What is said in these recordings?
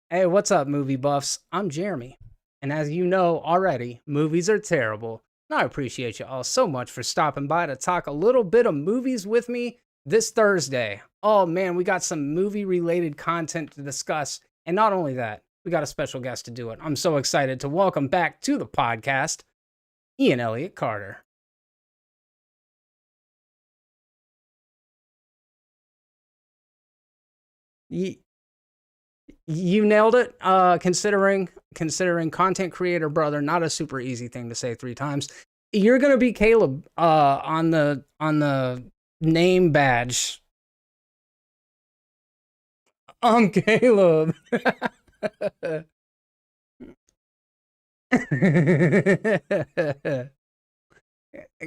Hey, what's up, movie buffs? I'm Jeremy. And as you know already, movies are terrible. And I appreciate you all so much for stopping by to talk a little bit of movies with me this Thursday. Oh man, we got some movie related content to discuss. And not only that, we got a special guest to do it. I'm so excited to welcome back to the podcast, Ian Elliott Carter. Ye- You nailed it. Considering content creator brother, not a super easy thing to say three times. You're gonna be Caleb on the name badge. I'm Caleb.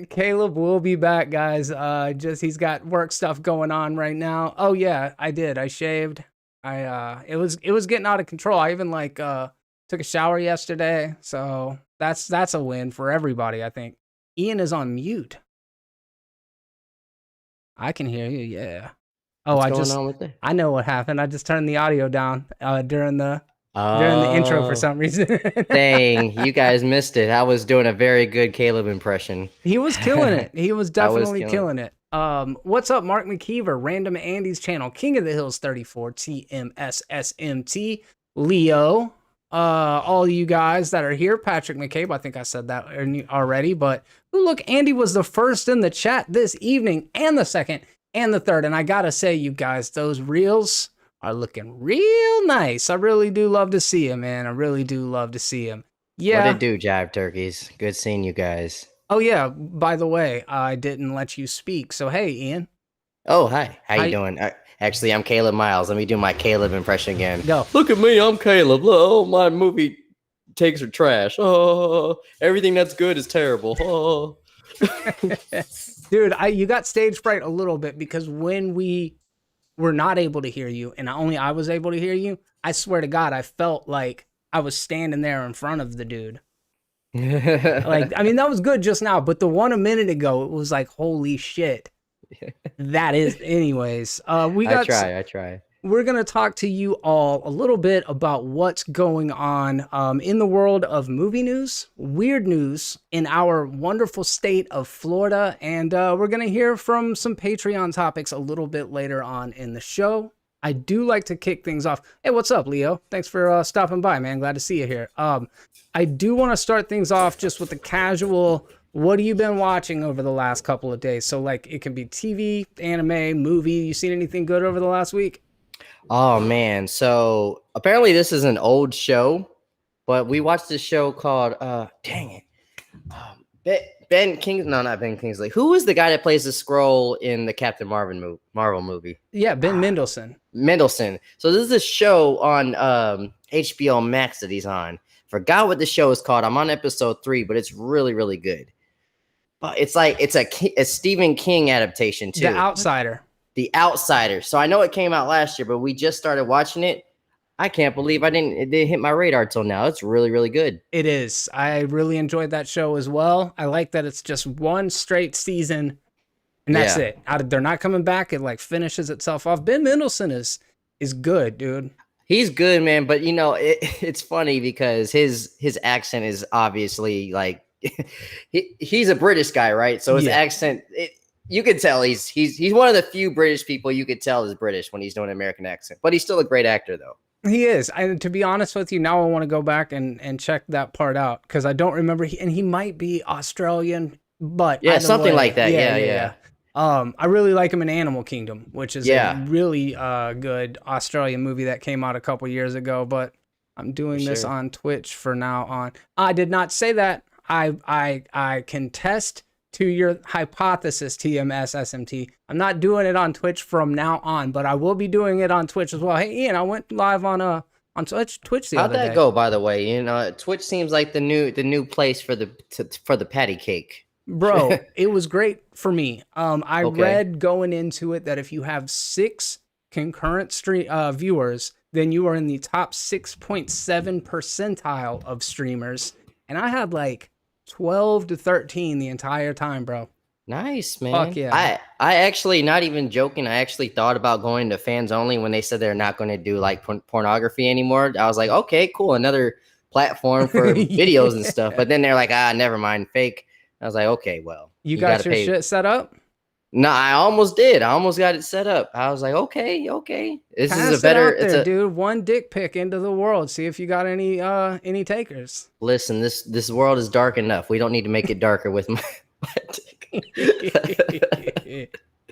Caleb will be back, guys. Just he's got work stuff going on right now. Oh yeah, I did. I shaved. It was getting out of control. I even took a shower yesterday, so that's a win for everybody, I think. Ian is on mute. I can hear you. Yeah. Oh, What's going on with that? I know what happened. I just turned the audio down during the intro for Oh, some reason. dang, you guys missed it. I was doing a very good Caleb impression. He was killing it. He was I was definitely killing. killing it. What's up, Mark McKeever, Random Andy's channel, King of the Hills 34, TMSSMT, Leo, all you guys that are here, Patrick McCabe, I think I said that already, but look, Andy was the first in the chat this evening, and the second, and the third, and I gotta say, you guys, those reels are looking real nice. I really do love to see him, man. I really do love to see him. What Yeah. it do, Jive Turkeys? Good seeing you guys. Oh yeah. By the way, I didn't let you speak. So hey, Ian, Oh, hi. How you hi. doing? Actually, I'm Caleb Miles. Let me do my Caleb impression again. Go. Look at me, I'm Caleb. Oh, my movie takes are trash. Oh, everything that's good is terrible. Oh. Dude, you got stage fright a little bit because when we were not able to hear you and only I was able to hear you, I swear to God, I felt like I was standing there in front of the dude. Like, I mean, that was good just now, but the one a minute ago, it was like, holy shit. That is, anyways. I try. We're going to talk to you all a little bit about what's going on in the world of movie news, weird news in our wonderful state of Florida, and we're going to hear from some Patreon topics a little bit later on in the show. I do like to kick things off. Hey, what's up, Leo? Thanks for stopping by, man. Glad to see you here. I do want to start things off just with the casual, what have you been watching over the last couple of days? So, like, it can be TV, anime, movie. You seen anything good over the last week? Oh man, so apparently this is an old show, but we watched this show called dang it. Ben King no, not Ben Kingsley. Who was the guy that plays the scroll in the Marvel movie? Yeah, Ben Mendelsohn. Mendelsohn. So this is a show on HBO Max that he's on. Forgot what the show is called. I'm on episode 3, but it's really really good. But it's like it's a Stephen King adaptation too. The Outsider. The Outsider. So I know it came out last year, but we just started watching it. I can't believe it didn't hit my radar till now. It's really, really good. It is. I really enjoyed that show as well. I like that it's just one straight season and that's Yeah. it. They're not coming back. It like finishes itself off. Ben Mendelsohn is good, dude. He's good, man, but it's funny because his accent is obviously like he's a British guy, right? So his Yeah. accent you could tell he's one of the few British people you could tell is British when he's doing an American accent. But he's still a great actor though. He is. And to be honest with you, now I want to go back and check that part out because I don't remember. And he might be Australian, but Yeah, either something way, like that. Yeah. I really like him in Animal Kingdom, which is Yeah. a really good Australian movie that came out a couple years ago. But I'm doing this Sure. on Twitch for now on. I did not say that. I contest to your hypothesis, TMSSMT. I'm not doing it on Twitch from now on, but I will be doing it on Twitch as well. Hey, Ian, I went live on Twitch the How'd other that day. go, by the way? Twitch seems like the new place for the patty cake. Bro, it was great for me. I Okay. read going into it that if you have 6 concurrent viewers, then you are in the top 6.7 percentile of streamers. And I had like 12 to 13 the entire time, bro. Nice, Fuck man. yeah. I actually, not even joking, I actually thought about going to fans only when they said they're not going to do like pornography anymore. I was like, okay, cool, another platform for videos and stuff. Yeah. But then they're like, never mind, fake. I was like, okay, well, You you got to got your pay. shit set up? No, I almost did. I almost got it set up. I was like, okay, okay. This is a Pass it better. out It's there, a dude. One dick pic into the world. See if you got any takers. listen. This world is dark enough. We don't need to make it darker with my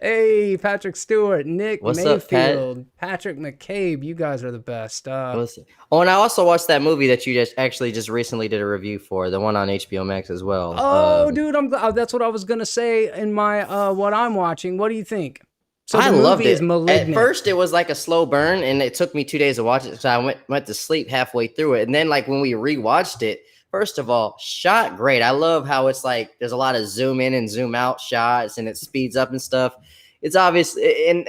Hey, Patrick Stewart, Nick What's up, Pat? Mayfield, Patrick McCabe, you guys are the best. What's Oh, and I also watched that movie that you just recently did a review for, the one on HBO Max as well. Oh, dude, that's what I was gonna say in my what I'm watching. What do you think? So I the loved movie is it. At Malignant. first, it was like a slow burn, and it took me 2 days to watch it. So I went to sleep halfway through it, and then like when we rewatched it, first of all, shot great. I love how it's like there's a lot of zoom in and zoom out shots, and it speeds up and stuff. It's obvious, and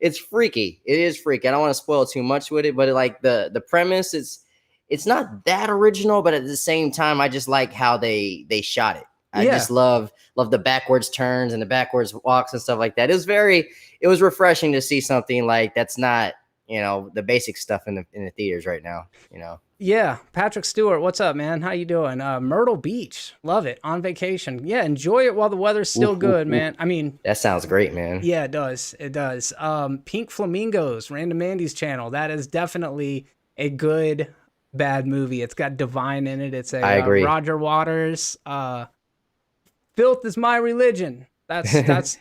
it's freaky. It is freaky. I don't want to spoil too much with it, but like the premise, it's not that original, but at the same time, I just like how they shot it. I Yeah. just love the backwards turns and the backwards walks and stuff like that. It was refreshing to see something like that's not, the basic stuff in the theaters right now, Yeah, Patrick Stewart, what's up, man? How you doing? Myrtle Beach, love it. On vacation, yeah. Enjoy it while the weather's still Oof, good, oof, man. oof. I mean, That sounds great, man. yeah, it does. It does. Pink Flamingos, Random Andy's channel. That is definitely a good bad movie. It's got Divine in it. It's a I agree. Roger Waters. Filth is my religion. That's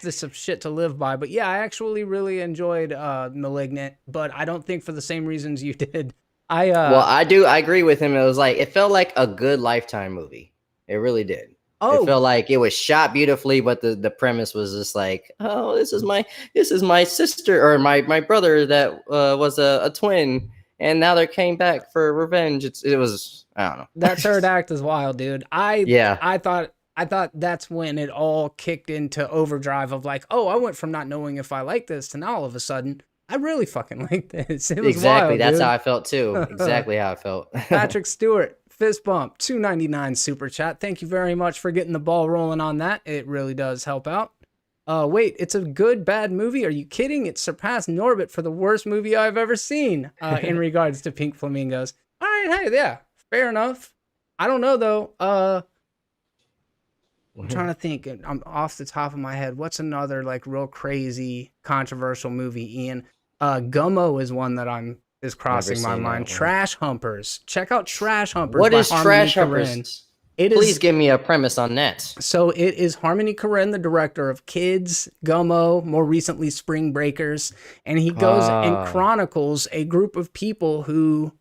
just some shit to live by. But yeah, I actually really enjoyed Malignant, but I don't think for the same reasons you did. Well, I agree with him. It was like, it felt like a good Lifetime movie. It really did. It felt like it was shot beautifully, but the premise was just like, oh, this is my sister or my brother that was a twin, and now they came back for revenge. It was, I don't know. That third act is wild, dude. Yeah. I thought that's when it all kicked into overdrive of like, oh, I went from not knowing if I like this to now all of a sudden I really fucking like this. It was Exactly. wild, That's dude. how I felt too. Exactly how I felt. Patrick Stewart, fist bump, 299 super chat. Thank you very much for getting the ball rolling on that. It really does help out. Wait, it's a good bad movie? Are you kidding? It surpassed Norbit for the worst movie I've ever seen in regards to Pink Flamingos. All right, hey, yeah, fair enough. I don't know though. I'm trying to think. I'm off the top of my head. What's another like real crazy controversial movie? Ian, Gummo is one that is crossing my mind. Trash Humpers. Check out Trash Humpers. What by is Harmony Trash Korine. Humpers? It Please is. give me a premise on that. So it is Harmony Korine, the director of Kids, Gummo, more recently Spring Breakers, and he goes and chronicles a group of people who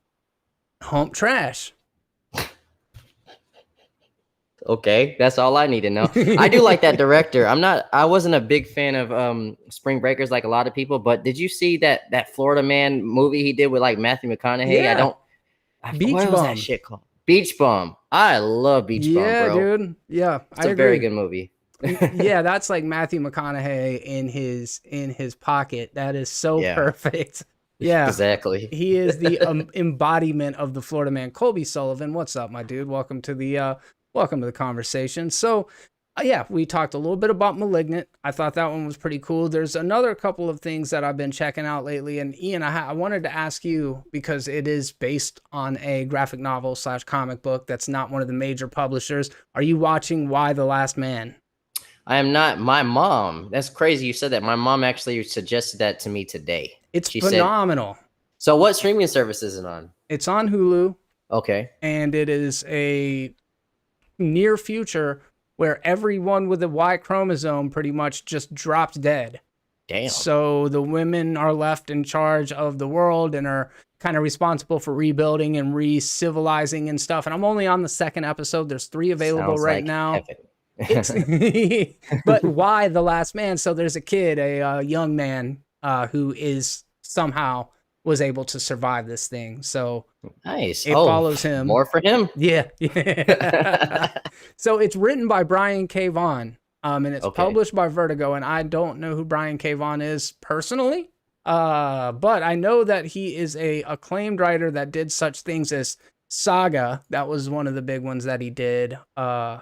hump trash. Okay, that's all I need to know. I do like that director. I wasn't a big fan of Spring Breakers like a lot of people, but did you see that Florida Man movie he did with like Matthew McConaughey? Yeah. What was that shit called? Beach Bum. I love Beach Bum, bro. Yeah, dude. Yeah, it's a very good movie. Yeah, that's like Matthew McConaughey in his pocket. That is so perfect. Yeah, exactly. He is the embodiment of the Florida Man. Colby Sullivan, what's up, my dude? Welcome to the conversation. So, yeah, we talked a little bit about Malignant. I thought that one was pretty cool. There's another couple of things that I've been checking out lately. And Ian, I wanted to ask you, because it is based on a graphic novel / comic book that's not one of the major publishers. Are you watching Y: The Last Man? I am not. My mom, that's crazy you said that. My mom actually suggested that to me today. She phenomenal. So what streaming service is it on? It's on Hulu. Okay. And it is a near future where everyone with a Y chromosome pretty much just drops dead. Damn. So the women are left in charge of the world and are kind of responsible for rebuilding and re-civilizing and stuff. And I'm only on the second episode. There's 3 available right now. But Y: The Last Man? So there's a kid, a young man who is somehow was able to survive this thing. So nice. It follows him. More for him. Yeah. So it's written by Brian K. Vaughan, and it's published by Vertigo. And I don't know who Brian K. Vaughan is personally, but I know that he is a acclaimed writer that did such things as Saga. That was one of the big ones that he did. I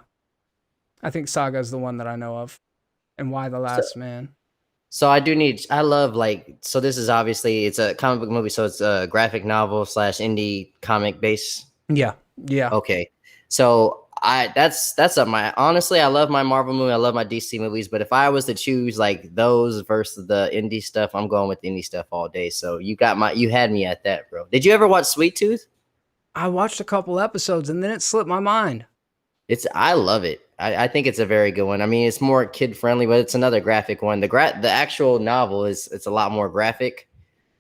think Saga is the one that I know of. and Why the So, Last Man. so I love like, so this is obviously, it's a comic book movie. So it's a graphic novel slash indie comic base. Yeah, yeah. Okay. So that's up my, honestly, I love my Marvel movie. I love my DC movies, but if I was to choose like those versus the indie stuff, I'm going with indie stuff all day. So you had me at that, bro. Did you ever watch Sweet Tooth? I watched a couple episodes and then it slipped my mind. I love it. I think it's a very good one. I mean, it's more kid friendly, but it's another graphic one. The actual novel it's a lot more graphic.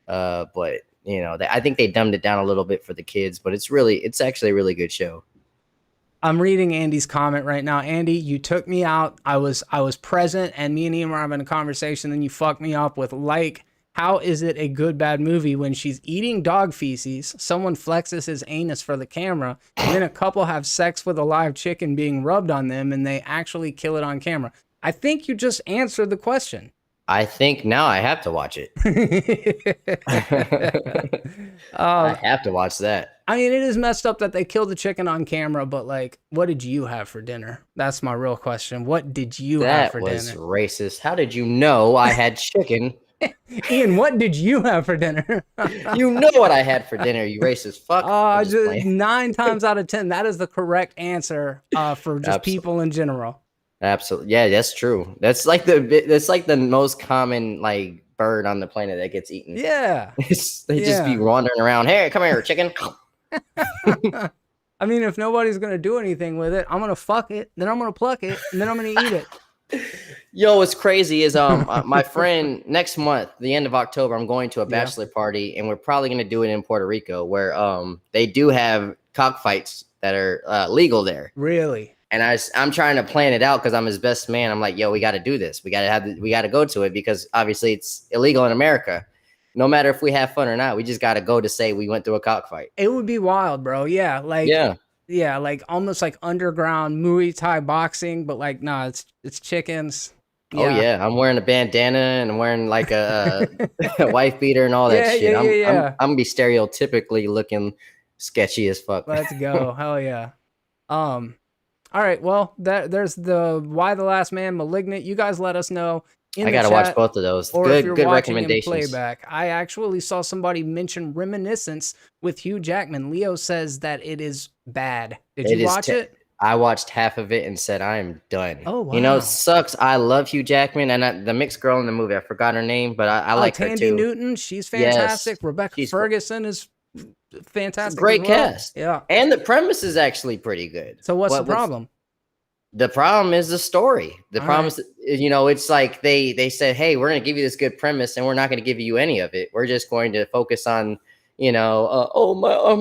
But you know, I think they dumbed it down a little bit for the kids, but it's actually a really good show. I'm reading Andy's comment right now. Andy, you took me out. I was present, and me and Ian were having a conversation. Then you fucked me up with like, how is it a good bad movie when she's eating dog feces? Someone flexes his anus for the camera, and then a couple have sex with a live chicken being rubbed on them, and they actually kill it on camera. I think you just answered the question. I think now I have to watch it. I have to watch that. I mean, it is messed up that they killed the chicken on camera, but like, what did you have for dinner? That's my real question. What did you have for dinner? That was racist. How did you know I had chicken? Ian, what did you have for dinner? You know what I had for dinner, you racist fuck. Just 9 times out of 10, that is the correct answer for just people in general. Absolutely. Yeah, that's true. That's like the most common like bird on the planet that gets eaten. Yeah. They just be wandering around. Hey, come here, chicken. I mean, if nobody's gonna do anything with it, I'm gonna fuck it, then I'm gonna pluck it, and then I'm gonna eat it. Yo, what's crazy is my friend next month, the end of October, I'm going to a bachelor party, and we're probably gonna do it in Puerto Rico, where they do have cockfights that are legal there. Really? And I'm trying to plan it out because I'm his best man. I'm like, yo, we got to do this. We got to go to it because obviously it's illegal in America. No matter if we have fun or not, we just got to go to say we went through a cockfight. It would be wild, bro. Yeah, like like almost like underground Muay Thai boxing, but like nah, it's chickens. Yeah. Oh yeah, I'm wearing a bandana and I'm wearing like a wife beater and all that shit. I'm gonna be stereotypically looking sketchy as fuck. Let's go. Hell yeah. All right, well, there's the Why the Last Man, Malignant. You guys let us know in the chat. I gotta watch both of those. Or if you're good watching recommendations. In playback. I actually saw somebody mention Reminiscence with Hugh Jackman. Leo says that it is bad. Did you watch it? I watched half of it and said I am done. Oh wow. You know, it sucks. I love Hugh Jackman and the mixed girl in the movie. I forgot her name, but I like her too. Tandy Newton, she's fantastic. Yes, Rebecca Ferguson is fantastic. Great cast. Yeah. And the premise is actually pretty good. So what's the problem? The problem is the story. The problem is, you know, it's like they said, hey, we're going to give you this good premise and we're not going to give you any of it. We're just going to focus on, you know,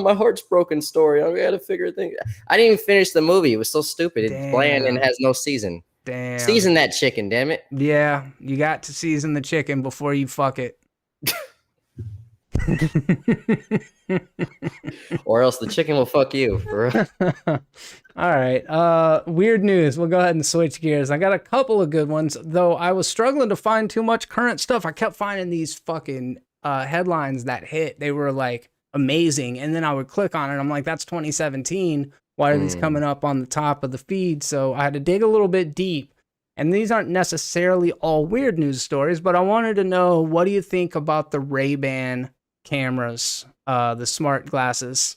my heart's broken story. I got to figure things. I didn't even finish the movie. It was so stupid. It's bland and has no season. Damn. Season that chicken, damn it. Yeah, you got to season the chicken before you fuck it. Or else the chicken will fuck you. All right. Weird news. We'll go ahead and switch gears. I got a couple of good ones, though I was struggling to find too much current stuff. I kept finding these fucking headlines that hit. They were like amazing. And then I would click on it. I'm like, that's 2017. Why are these coming up on the top of the feed? So I had to dig a little bit deep. And these aren't necessarily all weird news stories, but I wanted to know, what do you think about the Ray-Ban cameras, the smart glasses?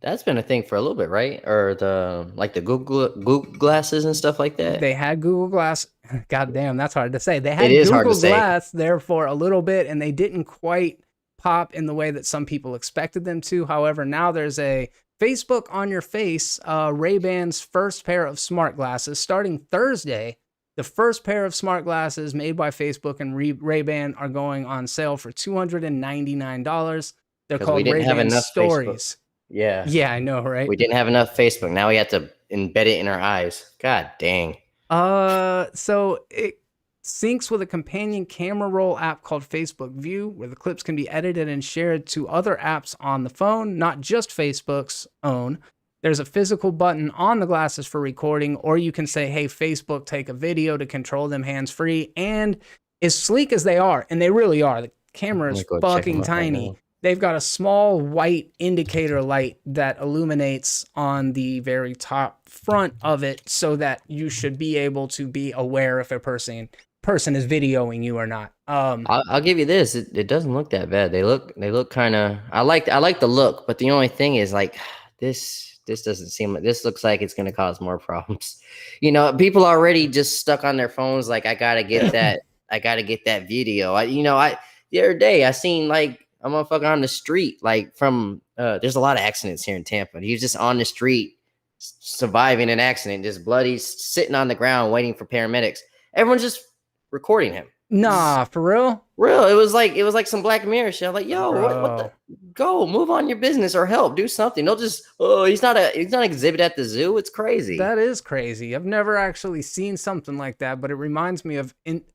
That's been a thing for a little bit, right? Or the Google glasses and stuff like that. They had Google Glass. God damn, that's hard to say. They had Google Glass there for a little bit, and they didn't quite pop in the way that some people expected them to. However, now there's a Facebook on your face, Ray-Ban's first pair of smart glasses starting Thursday. The first pair of smart glasses made by Facebook and Ray-Ban are going on sale for $299. They're called Ray-Ban Stories. Yeah. Yeah, I know, right? We didn't have enough Facebook. Now we have to embed it in our eyes. God dang. So it syncs with a companion camera roll app called Facebook View, where the clips can be edited and shared to other apps on the phone, not just Facebook's own. There's a physical button on the glasses for recording, or you can say, hey, Facebook, take a video to control them hands-free. And as sleek as they are, and they really are, the camera is fucking tiny. they've got a small white indicator light that illuminates on the very top front of it, so that you should be able to be aware if a person is videoing you or not. I'll give you this. It doesn't look that bad. They look kind of. I like the look, but the only thing is like this doesn't seem like this looks like it's gonna cause more problems. People are already just stuck on their phones. Like I gotta get that. I gotta get that video. I the other day I seen like a motherfucker on the street. Like from there's a lot of accidents here in Tampa. He was just on the street surviving an accident, just bloody, sitting on the ground waiting for paramedics. Everyone's just recording him. Nah, for real? Real. It was like some Black Mirror shit. I'm like, yo, what the Bro. go, move on your business or help, do something. They'll just he's not an exhibit at the zoo. It's crazy. That is crazy. I've never actually seen something like that, but it reminds me of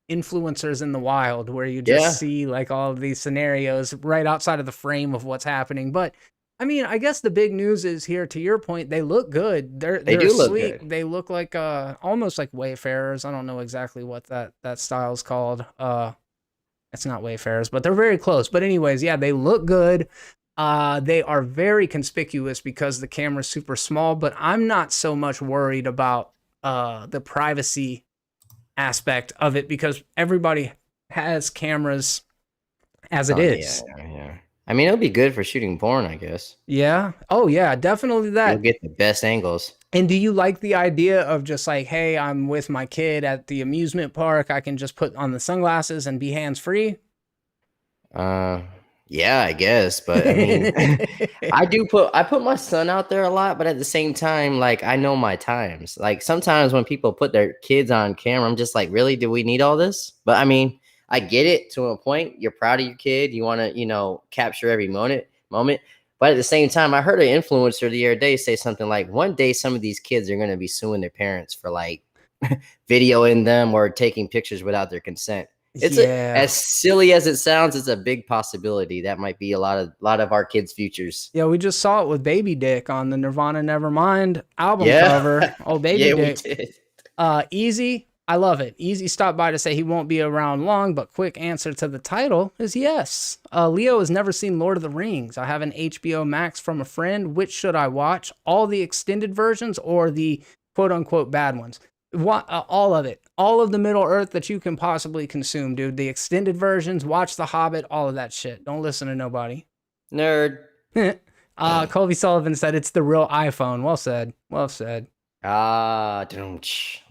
influencers in the wild, where you Yeah, just see like all of these scenarios right outside of the frame of what's happening. But I mean, I guess the big news is here. To your point, they look good. They're they they're do look sleek. good. They look like almost like Wayfarers. I don't know exactly what that style's called. It's not Wayfarers, but they're very close. But anyways, yeah, they look good. They are very conspicuous because the camera's super small, but I'm not so much worried about the privacy aspect of it, because everybody has cameras as it Oh yeah, is. yeah. I mean, it'll be good for shooting porn, I guess. Yeah. Oh yeah, definitely You'll that. get the best angles. And do you like the idea of just like, hey, I'm with my kid at the amusement park, I can just put on the sunglasses and be hands free? Uh, yeah, I guess, but I mean, I put my son out there a lot, but at the same time, like I know my times. Like sometimes when people put their kids on camera, I'm just like, really, do we need all this? But I mean, I get it to a point. You're proud of your kid. You want to, capture every moment. But at the same time, I heard an influencer the other day say something like, one day some of these kids are going to be suing their parents for like videoing them or taking pictures without their consent. Yeah. As silly as it sounds, it's a big possibility. That might be a lot of our kids' futures. Yeah, we just saw it with Baby Dick on the Nirvana Nevermind album cover. Yeah. Oh, Baby Yeah, we Dick. did. Easy. I love it. Easy stopped by to say he won't be around long, but quick answer to the title is yes. Leo has never seen Lord of the Rings. I have an HBO Max from a friend. Which should I watch? All the extended versions or the quote unquote bad ones? All of it. All of the Middle Earth that you can possibly consume, dude. The extended versions, watch The Hobbit, all of that shit. Don't listen to nobody. Nerd. Colby Sullivan said it's the real iPhone. Well said. Well said.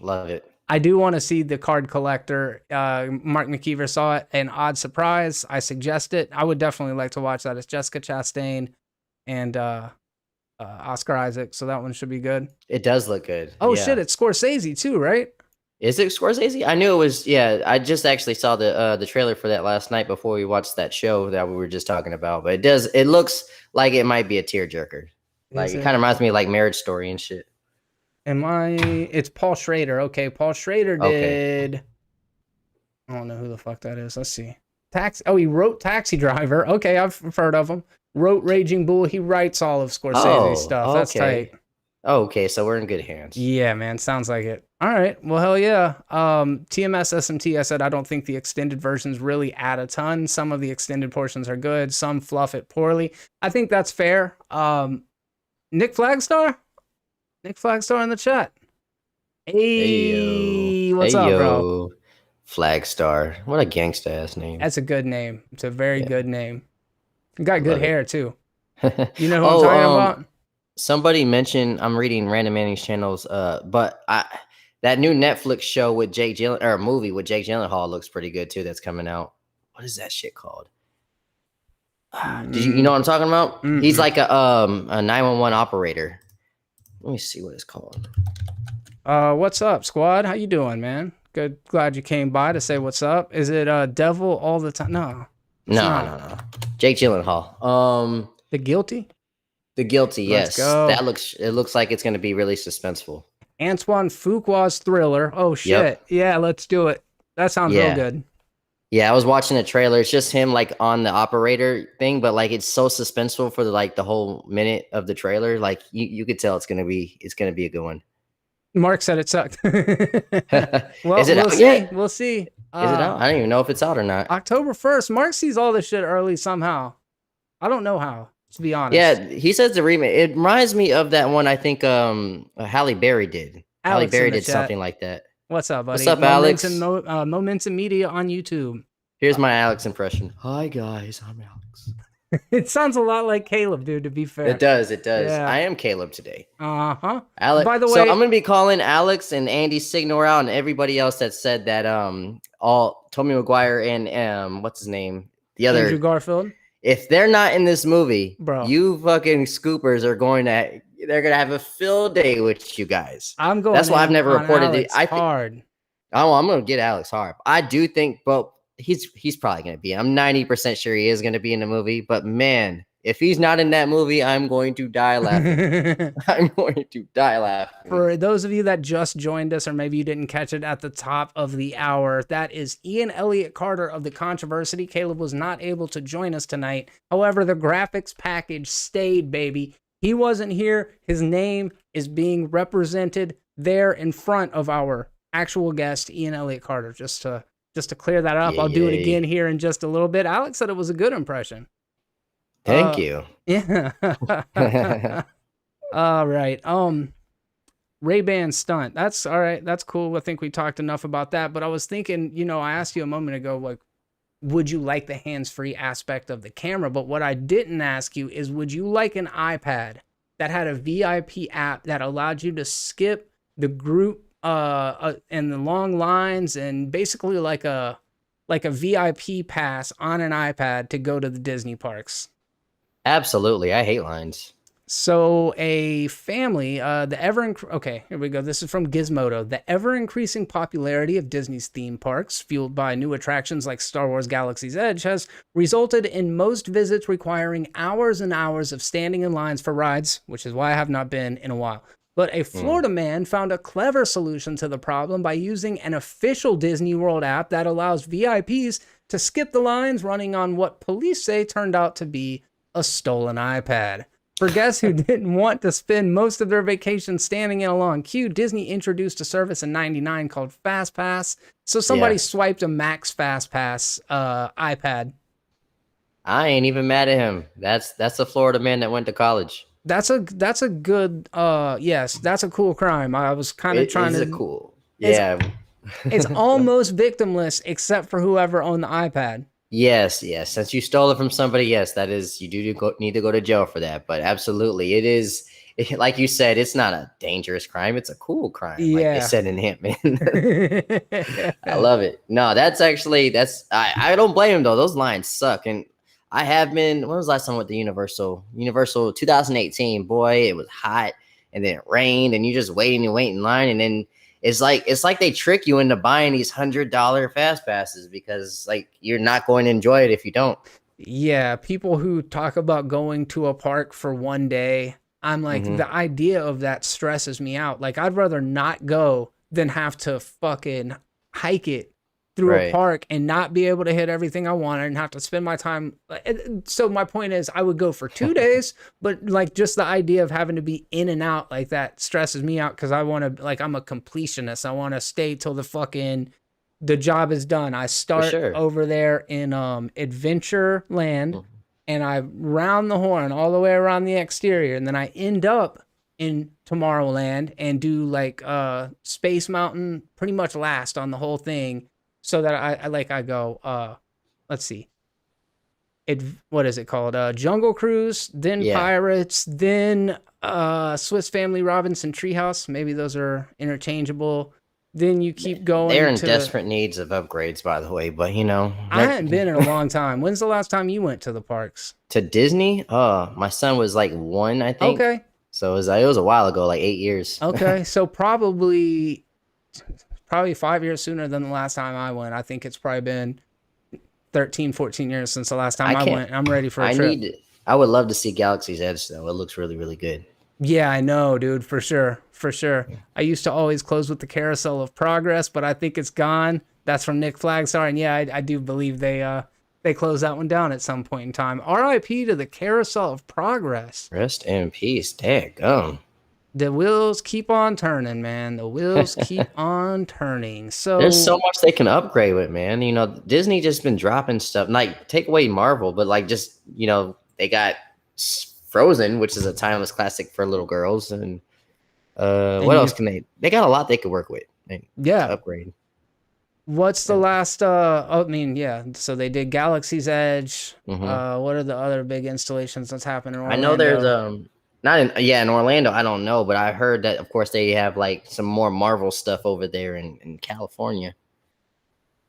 Love it. I do want to see the card collector. Mark McKeever saw it. An odd surprise. I suggest it. I would definitely like to watch that. It's Jessica Chastain and Oscar Isaac. So that one should be good. It does look good. Oh, Yeah. shit. It's Scorsese too, right? Is it Scorsese? I knew it was. Yeah, I just actually saw the trailer for that last night before we watched that show that we were just talking about. But it does. It looks like it might be a tearjerker. Like Is it it? kind of reminds me of like Marriage Story and shit. It's Paul Schrader. Okay. Paul Schrader Okay. did. I don't know who the fuck that is. Let's see. Oh, he wrote Taxi Driver. Okay. I've heard of him. Wrote Raging Bull. He writes all of Scorsese's stuff. That's okay. tight. Okay, so we're in good hands. Yeah, man. Sounds like it. All right. Well, hell yeah. TMS SMT, I said I don't think the extended versions really add a ton. Some of the extended portions are good. Some fluff it poorly. I think that's fair. Nick Flagstar? Nick Flagstar in the chat. Hey, what's up, bro? Flagstar. What a gangsta ass name. That's a good name. It's a very Yeah. good name. You got good Love it. hair, too. You know who I'm talking about? Somebody mentioned, I'm reading Random Manning's channels, but that new Netflix show with Jake Gyllenhaal, or movie with Jake Gyllenhaal looks pretty good too. That's coming out. What is that shit called? Did you know what I'm talking about? He's like a 911 operator. Let me see what it's called. What's up, squad? How you doing, man? Good. Glad you came by to say what's up. Is it Devil all the time? No. No. Jake Gyllenhaal. The Guilty? The Guilty, Let's yes. go. It looks like it's gonna be really suspenseful. Antoine Fuqua's Thriller. Oh shit. Yep. Yeah, let's do it. That sounds real good. Yeah, I was watching the trailer. It's just him like on the operator thing, but like it's so suspenseful for the whole minute of the trailer. Like you could tell it's gonna be a good one. Mark said it sucked. Well, Is it we'll out see. yet? We'll see. Is it out? I don't even know if it's out or not. October 1st. Mark sees all this shit early somehow. I don't know how, to be honest. Yeah, he says the remake. It reminds me of that one I think Halle Berry did. Halle Alex in Berry the did chat. something like that. What's up, What's buddy? up, Alex? Moments and Media on YouTube. Here's my Alex impression. Hi guys, I'm Alex. It sounds a lot like Caleb, dude, to be It fair. does, it does. Yeah. I am Caleb today. Uh-huh. Alex. By the So way, I'm gonna be calling Alex and Andy Signor out and everybody else that said that all Tommy McGuire and what's his name? The Andrew other, Garfield, if they're not in this movie, bro. you fucking scoopers are going to they're gonna have a field day with you guys. I'm going That's why I've in never on reported it. Alex I think hard. oh, I'm gonna get Alex Harp. I do think, but he's probably gonna be. I'm 90% sure he is gonna be in the movie. But man, if he's not in that movie, I'm going to die laughing. I'm going to die laughing. For those of you that just joined us, or maybe you didn't catch it at the top of the hour, that is Ian Elliott Carter of The Controversy. Caleb was not able to join us tonight. However, the graphics package stayed, baby. He wasn't here. His name is being represented there in front of our actual guest, Ian Elliott Carter. Just to clear that up, I'll do it again here in just a little bit. Alex said it was a good impression. Thank you. Yeah. All right. Ray-Ban stunt. That's all right. That's cool. I think we talked enough about that. But I was thinking, I asked you a moment ago, like, would you like the hands-free aspect of the camera? But what I didn't ask you is, would you like an iPad that had a VIP app that allowed you to skip the group and the long lines, and basically like a VIP pass on an iPad to go to the Disney parks? Absolutely. I hate lines. So a family, okay, here we go. This is from Gizmodo. The ever-increasing popularity of Disney's theme parks, fueled by new attractions like Star Wars Galaxy's Edge, has resulted in most visits requiring hours and hours of standing in lines for rides, which is why I have not been in a while. But a Florida man found a clever solution to the problem by using an official Disney World app that allows VIPs to skip the lines, running on what police say turned out to be a stolen iPad. For guests who didn't want to spend most of their vacation standing in a long queue, Disney introduced a service in '99 called FastPass. So somebody swiped a Max FastPass iPad. I ain't even mad at him. That's a Florida man that went to college. That's a good yes, that's a cool crime. I was kind of trying to. It's cool. Yeah. It's almost victimless except for whoever owned the iPad. Yes. Since you stole it from somebody, yes, that is, you need to go to jail for that. But absolutely, it is, like you said, it's not a dangerous crime. It's a cool crime, like they said in Ant-Man. I love it. No, I don't blame him though. Those lines suck. And I have been, when was the last time I went to Universal 2018? Boy, it was hot and then it rained and you just wait in line, and then it's like they trick you into buying these $100 fast passes because like you're not going to enjoy it if you don't. Yeah, people who talk about going to a park for one day, I'm like, the idea of that stresses me out. Like, I'd rather not go than have to fucking hike it through a park and not be able to hit everything I wanted and have to spend my time. So my point is, I would go for 2 days, but like just the idea of having to be in and out like that stresses me out, because I want to, like, I'm a completionist. I want to stay till the job is done. I start over there in Adventureland, and I round the horn all the way around the exterior, and then I end up in Tomorrowland and do like Space Mountain pretty much last on the whole thing. So that I go, let's see. What is it called? Jungle Cruise, then Pirates, then Swiss Family Robinson Treehouse. Maybe those are interchangeable. Then you keep going. They're in desperate needs of upgrades, by the way. But I hadn't been in a long time. When's the last time you went to the parks? To Disney? My son was like 1, I think. Okay. So it was a while ago, like 8 years. Okay, so probably 5 years sooner than the last time I went. I think it's probably been 13, 14 years since the last time I went. I'm ready for a trip. I would love to see Galaxy's Edge, though. It looks really, really good. Yeah, I know, dude, for sure. I used to always close with the Carousel of Progress, but I think it's gone. That's from Nick Flagstar, and yeah, I do believe they closed that one down at some point in time. R.I.P. to the Carousel of Progress. Rest in peace. Daggum. The wheels keep on turning, man. The wheels keep on turning. So there's so much they can upgrade with, man. Disney just been dropping stuff. Like, take away Marvel, but like just, they got Frozen, which is a timeless classic for little girls, and And what you, else can they got a lot they could work with to yeah. upgrade. What's the And, last I mean, yeah, so they did Galaxy's Edge. What are the other big installations that's happened in I know there's Orlando? not in in Orlando. I don't know, but I heard that of course they have like some more Marvel stuff over there in California.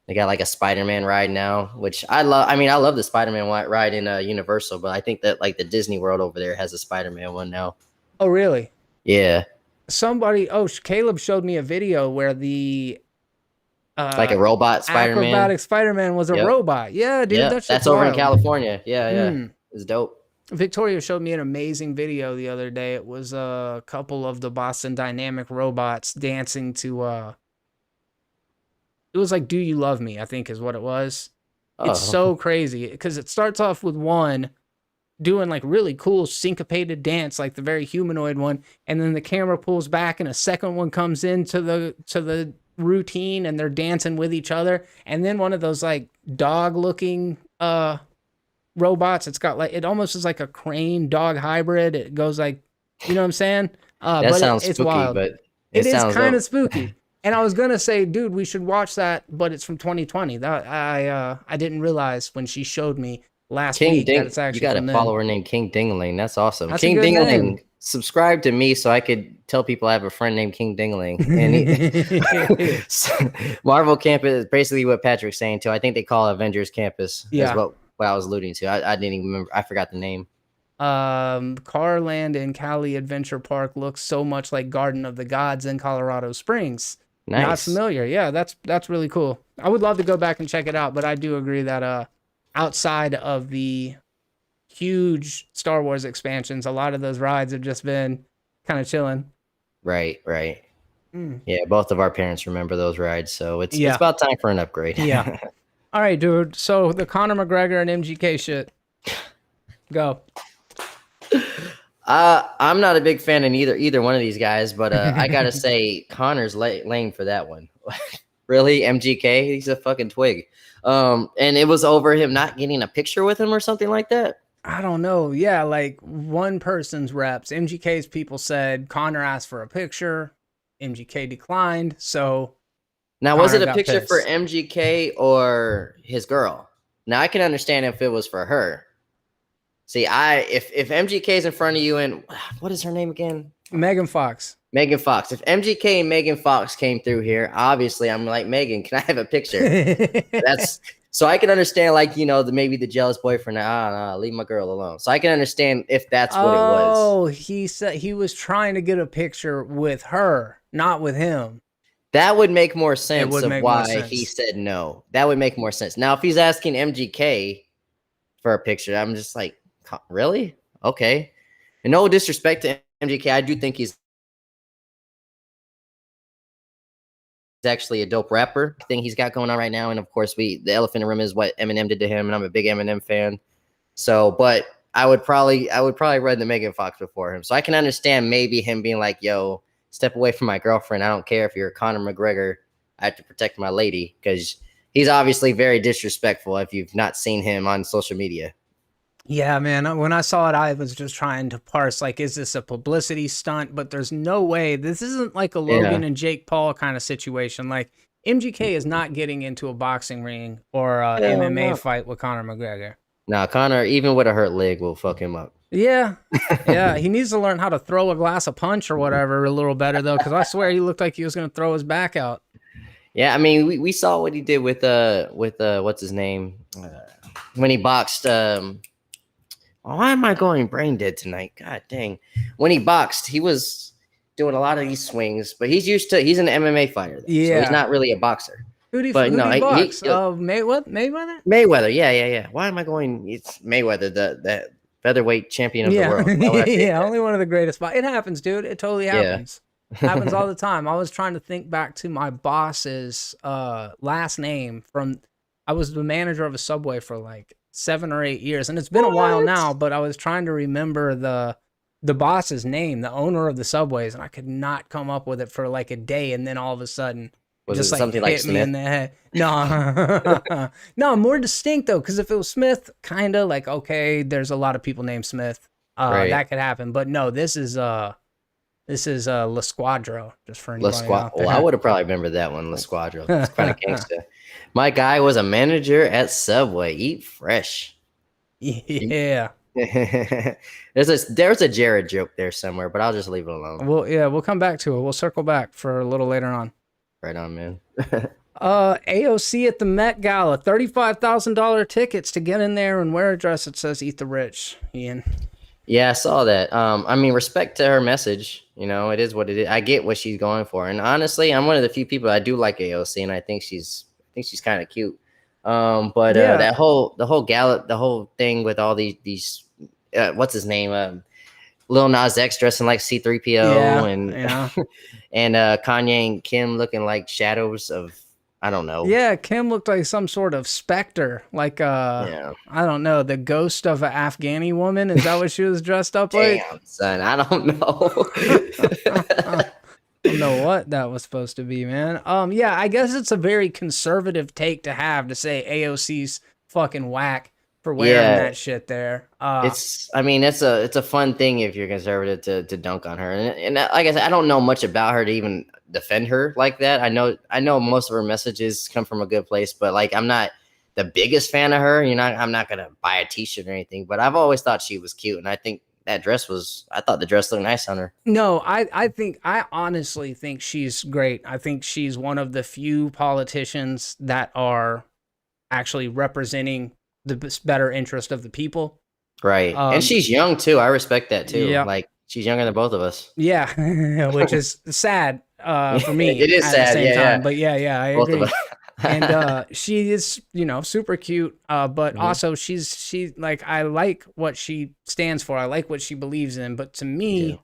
They got like a Spider-Man ride now, which I love. I mean, I love the Spider-Man ride in Universal, but I think that like the Disney World over there has a Spider-Man one now. Oh, really? Yeah, Caleb showed me a video where the like uh a robot Spider-Man. acrobatic Spider-Man was a Yep, robot. Yeah, dude, yep. that shit's That's over in wild. California. Yeah, yeah. Mm. It's dope. Victoria showed me an amazing video the other day. It was a couple of the Boston Dynamic robots dancing to it was like "Do You Love Me," I think is what it was. It's Oh, so crazy because it starts off with one doing like really cool syncopated dance, like the very humanoid one, and then the camera pulls back and a second one comes into the routine and they're dancing with each other, and then one of those like dog looking robots, it's got like, it almost is like a crane dog hybrid. It goes like, you know what I'm saying? that But sounds it's spooky, wild. but it It is sounds kind of dope. spooky. And I was gonna say, dude, we should watch that, but it's from 2020. That I didn't realize when she showed me last King week that Ding, it's you actually got a from then. follower named King Dingling. That's awesome. That's a King good name. Dingling, subscribe to me so I could tell people I have a friend named King Dingling. And Marvel Campus is basically what Patrick's saying too. I think they call Avengers Campus is Yeah. what I was alluding to. I didn't even remember. I forgot the name. Carland and Cali Adventure Park looks so much like Garden of the Gods in Colorado Springs. Not Nice. familiar. Yeah, that's really cool. I would love to go back and check it out, but I do agree that outside of the huge Star Wars expansions, a lot of those rides have just been kind of chilling. Right, right. Mm. Yeah, both of our parents remember those rides, so it's Yeah. about time for an upgrade. Yeah. All right, dude. So the Conor McGregor and MGK shit. Go. I'm not a big fan of either one of these guys, but I gotta say Connor's lame for that one. Really, MGK? He's a fucking twig. And it was over him not getting a picture with him or something like that. I don't know. Yeah, like one person's reps. MGK's people said Connor asked for a picture. MGK declined. So Now, was Connor it a got picture for pissed. MGK or his girl? Now, I can understand if it was for her. See, if MGK's in front of you and what is her name again? Megan Fox. Megan Fox. If MGK and Megan Fox came through here, obviously I'm like, Megan, can I have a picture? That's so I can understand, like, maybe the jealous boyfriend. Leave my girl alone. So I can understand if that's what it was. Oh, he said he was trying to get a picture with her, not with him. That would make more sense would of make more why he sense. said no. That would make more sense. Now, if he's asking MGK for a picture, I'm just like, really? Okay. And no disrespect to MGK, I do think he's actually a dope rapper thing he's got going on right now. And of course, the elephant in the room is what Eminem did to him, and I'm a big Eminem fan. So, but I would probably read the Megan Fox before him. So I can understand maybe him being like, yo, step away from my girlfriend. I don't care if you're Conor McGregor. I have to protect my lady, because he's obviously very disrespectful if you've not seen him on social media. Yeah, man. When I saw it, I was just trying to parse, like, is this a publicity stunt? But there's no way. This isn't like a Logan Yeah. and Jake Paul kind of situation. Like, MGK is not getting into a boxing ring or a Hell MMA no. fight with Conor McGregor. Now, Conor, even with a hurt leg, will fuck him up. Yeah. Yeah. He needs to learn how to throw a glass of punch or whatever a little better, though, because I swear he looked like he was going to throw his back out. Yeah, I mean, we saw what he did with what's his name when he boxed. Why am I going brain dead tonight? God dang! When he boxed, he was doing a lot of these swings, but he's an MMA fighter, though, so Yeah. he's not really a boxer. Who'd he He box? Mayweather? Mayweather, yeah. Why am I going? It's Mayweather, the featherweight champion of the world. Yeah, only one of the greatest. It happens, dude. It totally happens. Happens all the time. I was trying to think back to my boss's last name from. I was the manager of a Subway for like 7 or 8 years, and it's been a while now. But I was trying to remember the boss's name, the owner of the Subways, and I could not come up with it for like a day. And then all of a sudden, Was Just it like something like hit me Smith? in the head. No, no, more distinct though, because if it was Smith, kind of like okay, there's a lot of people named Smith. Right. That could happen, but no, this is La Squadro, just for La anybody Squad. out Well, I there. would have probably remembered that one, La Squadra. It's kind of gangster. My guy was a manager at Subway. Eat fresh. Eat- Yeah. there's a Jared joke there somewhere, but I'll just leave it alone. We'll come back to it. We'll circle back for a little later on. Right on, man. AOC at the Met Gala, $35,000 tickets to get in there and wear a dress that says "Eat the Rich." Ian. Yeah, I saw that. I mean, respect to her message. You know, it is what it is. I get what she's going for, and honestly, I'm one of the few people I do like AOC, and I think she's kind of cute. But Yeah. the whole thing with all these what's his name, Lil Nas X dressing like C-3PO, and Yeah. and Kanye and Kim looking like shadows of I don't know. Yeah, Kim looked like some sort of specter, like Yeah. I don't know, the ghost of an Afghani woman. Is that what she was dressed up like? Damn, son, I don't know. I don't know what that was supposed to be, man. Yeah, I guess it's a very conservative take to have to say AOC's fucking whack for wearing Yeah. that shit there. I mean, it's a fun thing if you're conservative to dunk on her, and like I said, I don't know much about her to even defend her like that. I know most of her messages come from a good place, but like I'm not the biggest fan of her. You know, I'm not gonna buy a T-shirt or anything, but I've always thought she was cute, and I think I thought the dress looked nice on her. No, I honestly think she's great. I think she's one of the few politicians that are actually representing the better interest of the people. Right, and she's young too. I respect that too. Yeah. Like she's younger than both of us. Yeah, which is sad for me It is at sad, the same yeah, time. yeah. But yeah, I Both of agree. us. And she is, super cute. But Mhm. also she like I like what she stands for. I like what she believes in. But to me, Yeah.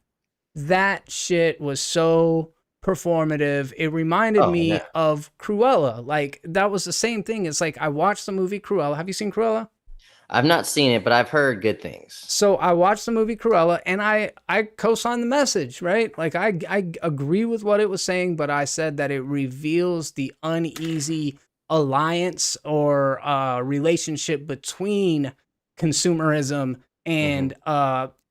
that shit was so performative. It reminded Oh, me yeah. of Cruella. Like that was the same thing. It's like I watched the movie Cruella. Have you seen Cruella? I've not seen it, but I've heard good things. So I watched the movie Cruella and I co-signed the message, right? Like I agree with what it was saying, but I said that it reveals the uneasy alliance or relationship between consumerism and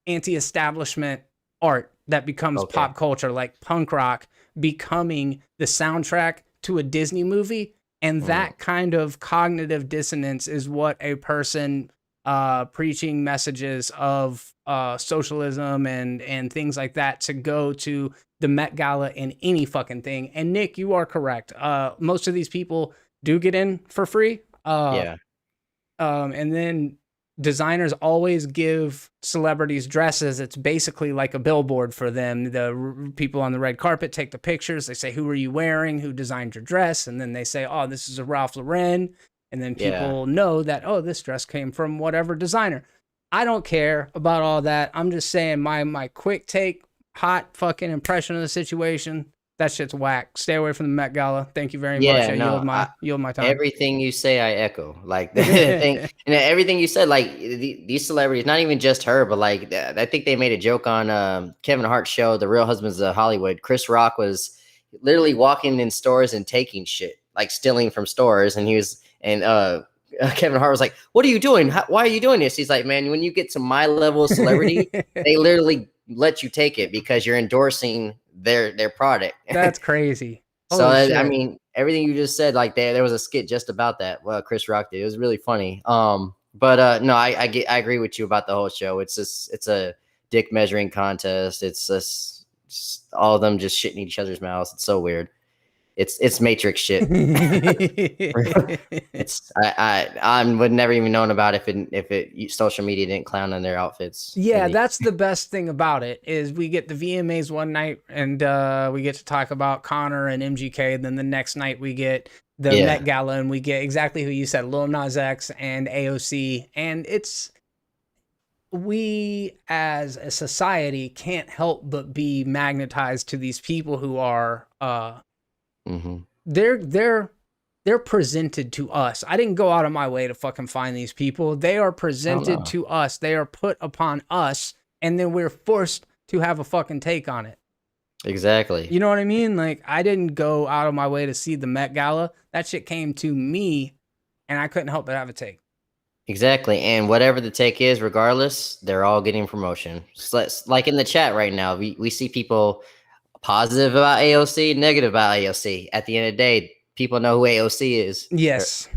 anti-establishment art that becomes Okay. pop culture, like punk rock becoming the soundtrack to a Disney movie. And that kind of cognitive dissonance is what a person preaching messages of socialism and things like that to go to the Met Gala in any fucking thing. And Nick, you are correct. Most of these people do get in for free. Yeah. And then designers always give celebrities dresses. It's basically like a billboard for them. The people on the red carpet take the pictures. They say, who are you wearing? Who designed your dress? And then they say, oh, this is a Ralph Lauren. And then people know that, oh, this dress came from whatever designer. I don't care about all that. I'm just saying my quick take, hot fucking impression of the situation. That shit's whack. Stay away from the Met Gala. Thank you very much. Yeah, I no, yield my time. everything you say, I echo. Like the thing, and everything you said, like these celebrities, not even just her, but like I think they made a joke on Kevin Hart's show, The Real Husbands of Hollywood. Chris Rock was literally walking in stores and taking shit, like stealing from stores, and Kevin Hart was like, "What are you doing? Why are you doing this?" He's like, "Man, when you get to my level of celebrity, they literally let you take it because you're endorsing their product." That's crazy. So Holy I shit. mean, everything you just said, like there was a skit just about that. Well, Chris Rock did. It was really funny. But no, I agree with you about the whole show. It's a dick measuring contest. It's just all of them just shitting each other's mouths. It's so weird. It's Matrix shit. I would never even known about if social media didn't clown on their outfits. Yeah, that's the best thing about it is we get the VMAs one night and we get to talk about Connor and MGK. And then the next night we get the Met Gala and we get exactly who you said, Lil Nas X and AOC. And we as a society can't help but be magnetized to these people who are they're presented to us. I didn't go out of my way to fucking find these people. They are presented to us. They are put upon us, and then we're forced to have a fucking take on it. Exactly. You know what I mean? Like, I didn't go out of my way to see the Met Gala. That shit came to me, and I couldn't help but have a take. Exactly. And whatever the take is, regardless, they're all getting promotion. Like in the chat right now, we see people positive about AOC, negative about AOC. At the end of the day, people know who AOC is. Yes.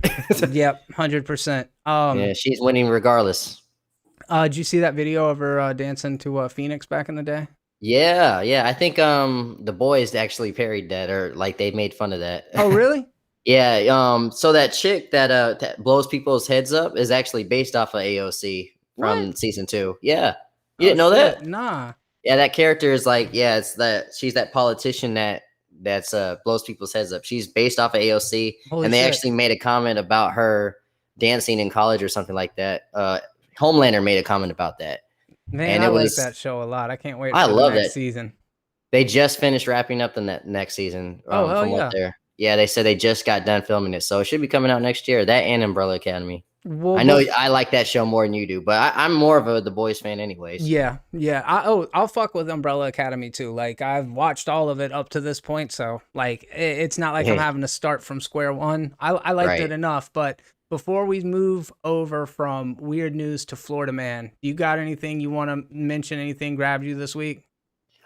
Yep, 100%. Yeah, she's winning regardless. Did you see that video of her dancing to Phoenix back in the day? Yeah, yeah. I think the boys actually parried that, or like they made fun of that. Oh, really? Yeah, so that chick that blows people's heads up is actually based off of AOC What? from season 2. Yeah. You Oh didn't know shit, that? nah. Yeah, that character is like, yeah, it's that she's that politician that's blows people's heads up. She's based off of AOC, Holy and they shit. actually made a comment about her dancing in college or something like that. Homelander made a comment about that, Man, and I it like was that show a lot. I can't wait I for the love next that. season. They just finished wrapping up the next season. Oh, hell From what yeah. yeah, they said they just got done filming it, so it should be coming out next year. That and Umbrella Academy. Well, I know I like that show more than you do, but I'm more of a The Boys fan, anyways. yeah, yeah. I'll fuck with Umbrella Academy too. Like, I've watched all of it up to this point, so like it's not like I'm Yeah, having to start from square one. I liked right. it enough, but before we move over from weird news to Florida Man, you got anything you want to mention? Anything grabbed you this week?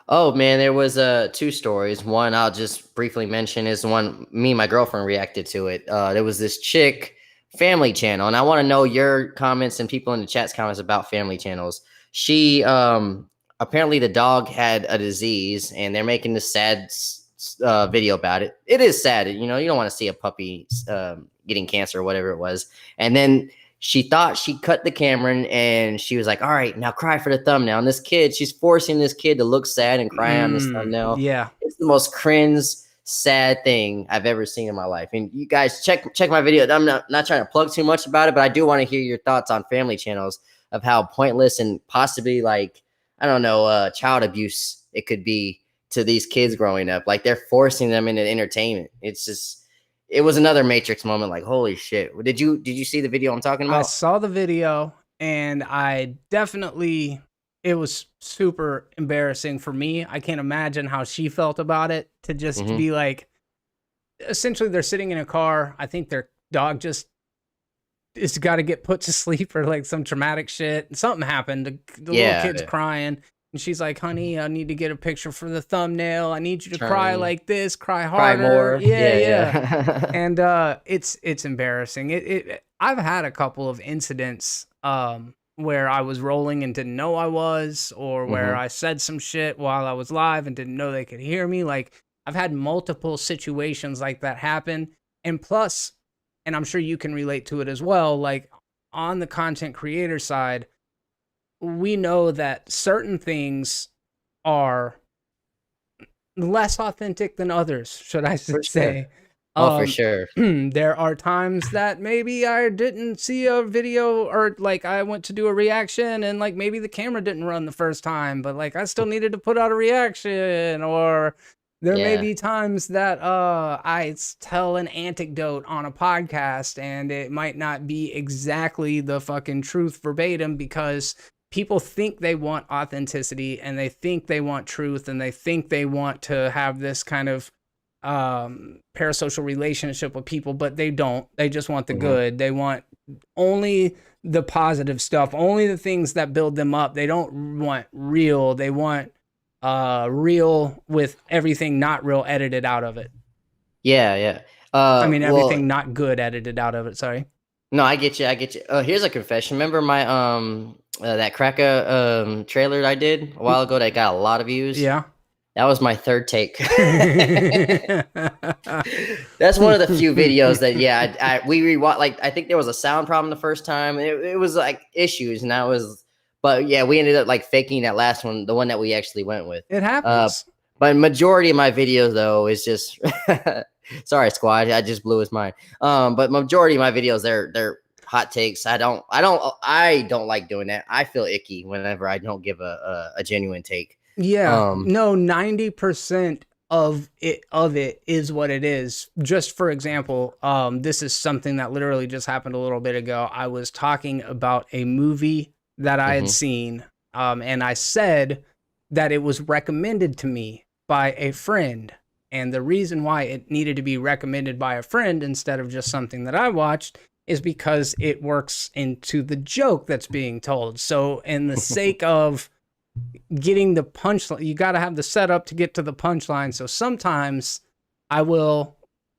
Oh man, there was two stories. One I'll just briefly mention is the one me and my girlfriend reacted to it. There was this chick family channel, and I want to know your comments and people in the chat's comments about family channels. She apparently the dog had a disease, and they're making this sad video about it. It is sad, you know. You don't want to see a puppy getting cancer or whatever it was, and then she thought she cut the camera and she was like, all right, now cry for the thumbnail. And this kid, she's forcing this kid to look sad and cry on this thumbnail. Yeah. It's the most cringe, sad thing I've ever seen in my life. And you guys check my video. I'm not trying to plug too much about it, but I do want to hear your thoughts on family channels of how pointless and possibly like, I don't know, child abuse it could be to these kids growing up. Like they're forcing them into entertainment. It's just, it was another Matrix moment. Like, holy shit! Did you see the video I'm talking I about? saw the video, and I definitely, it was super embarrassing for me. I can't imagine how she felt about it, to just Hmm. be like, essentially they're sitting in a car. I think their dog just is got to get put to sleep or like some traumatic shit. Something happened. The little Yeah, kid's crying. And she's like, honey, I need to get a picture for the thumbnail. I need you to cry turn, like this, cry cry harder. more. Yeah, Yeah, yeah. yeah. And it's embarrassing. I've had a couple of incidents where I was rolling and didn't know I was, or where Hmm. I said some shit while I was live and didn't know they could hear me. Like, I've had multiple situations like that happen. And plus, and I'm sure you can relate to it as well, like on the content creator side, we know that certain things are less authentic than others, should I For sure. say. Oh, for sure. There are times that maybe I didn't see a video, or like I went to do a reaction and like maybe the camera didn't run the first time, but like I still needed to put out a reaction. Or there may Yeah. be times that I tell an anecdote on a podcast and it might not be exactly the fucking truth verbatim, because people think they want authenticity and they think they want truth and they think they want to have this kind of parasocial relationship with people, but they don't. They just want the Hmm. good. They want only the positive stuff, only the things that build them up. They don't want real. They want real with everything not real edited out of it. Yeah, yeah. I mean, Well, everything not good edited out of it. Sorry. no, I get you. I get you. Here's a confession. Remember my that Cracker trailer I did a while ago that got a lot of views? Yeah. That was my third take. That's one of the few videos that we rewatched. Like I think there was a sound problem the first time. It was like issues, and that was. But yeah, we ended up like faking that last one, the one that we actually went with. It Uh, happens. but majority of my videos though is just sorry, squad. I just blew his mind. But majority of my videos they're hot takes. I don't like doing that. I feel icky whenever I don't give a genuine take. Yeah, Um, no, 90% of it is what it is. Just for example, this is something that literally just happened a little bit ago. I was talking about a movie that I had mhm. seen, and I said that it was recommended to me by a friend. And the reason why it needed to be recommended by a friend instead of just something that I watched is because it works into the joke that's being told. So, in the sake of getting the punchline, you got to have the setup to get to the punchline. So, sometimes I will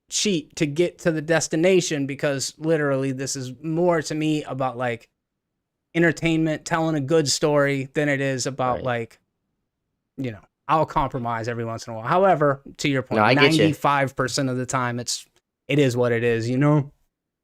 cheat to get to the destination because literally this is more to me about like entertainment, telling a good story than it is about like, you know, I'll compromise every once in a while. However, to your point, No, I get you. 95% of the time it is what it is, you know?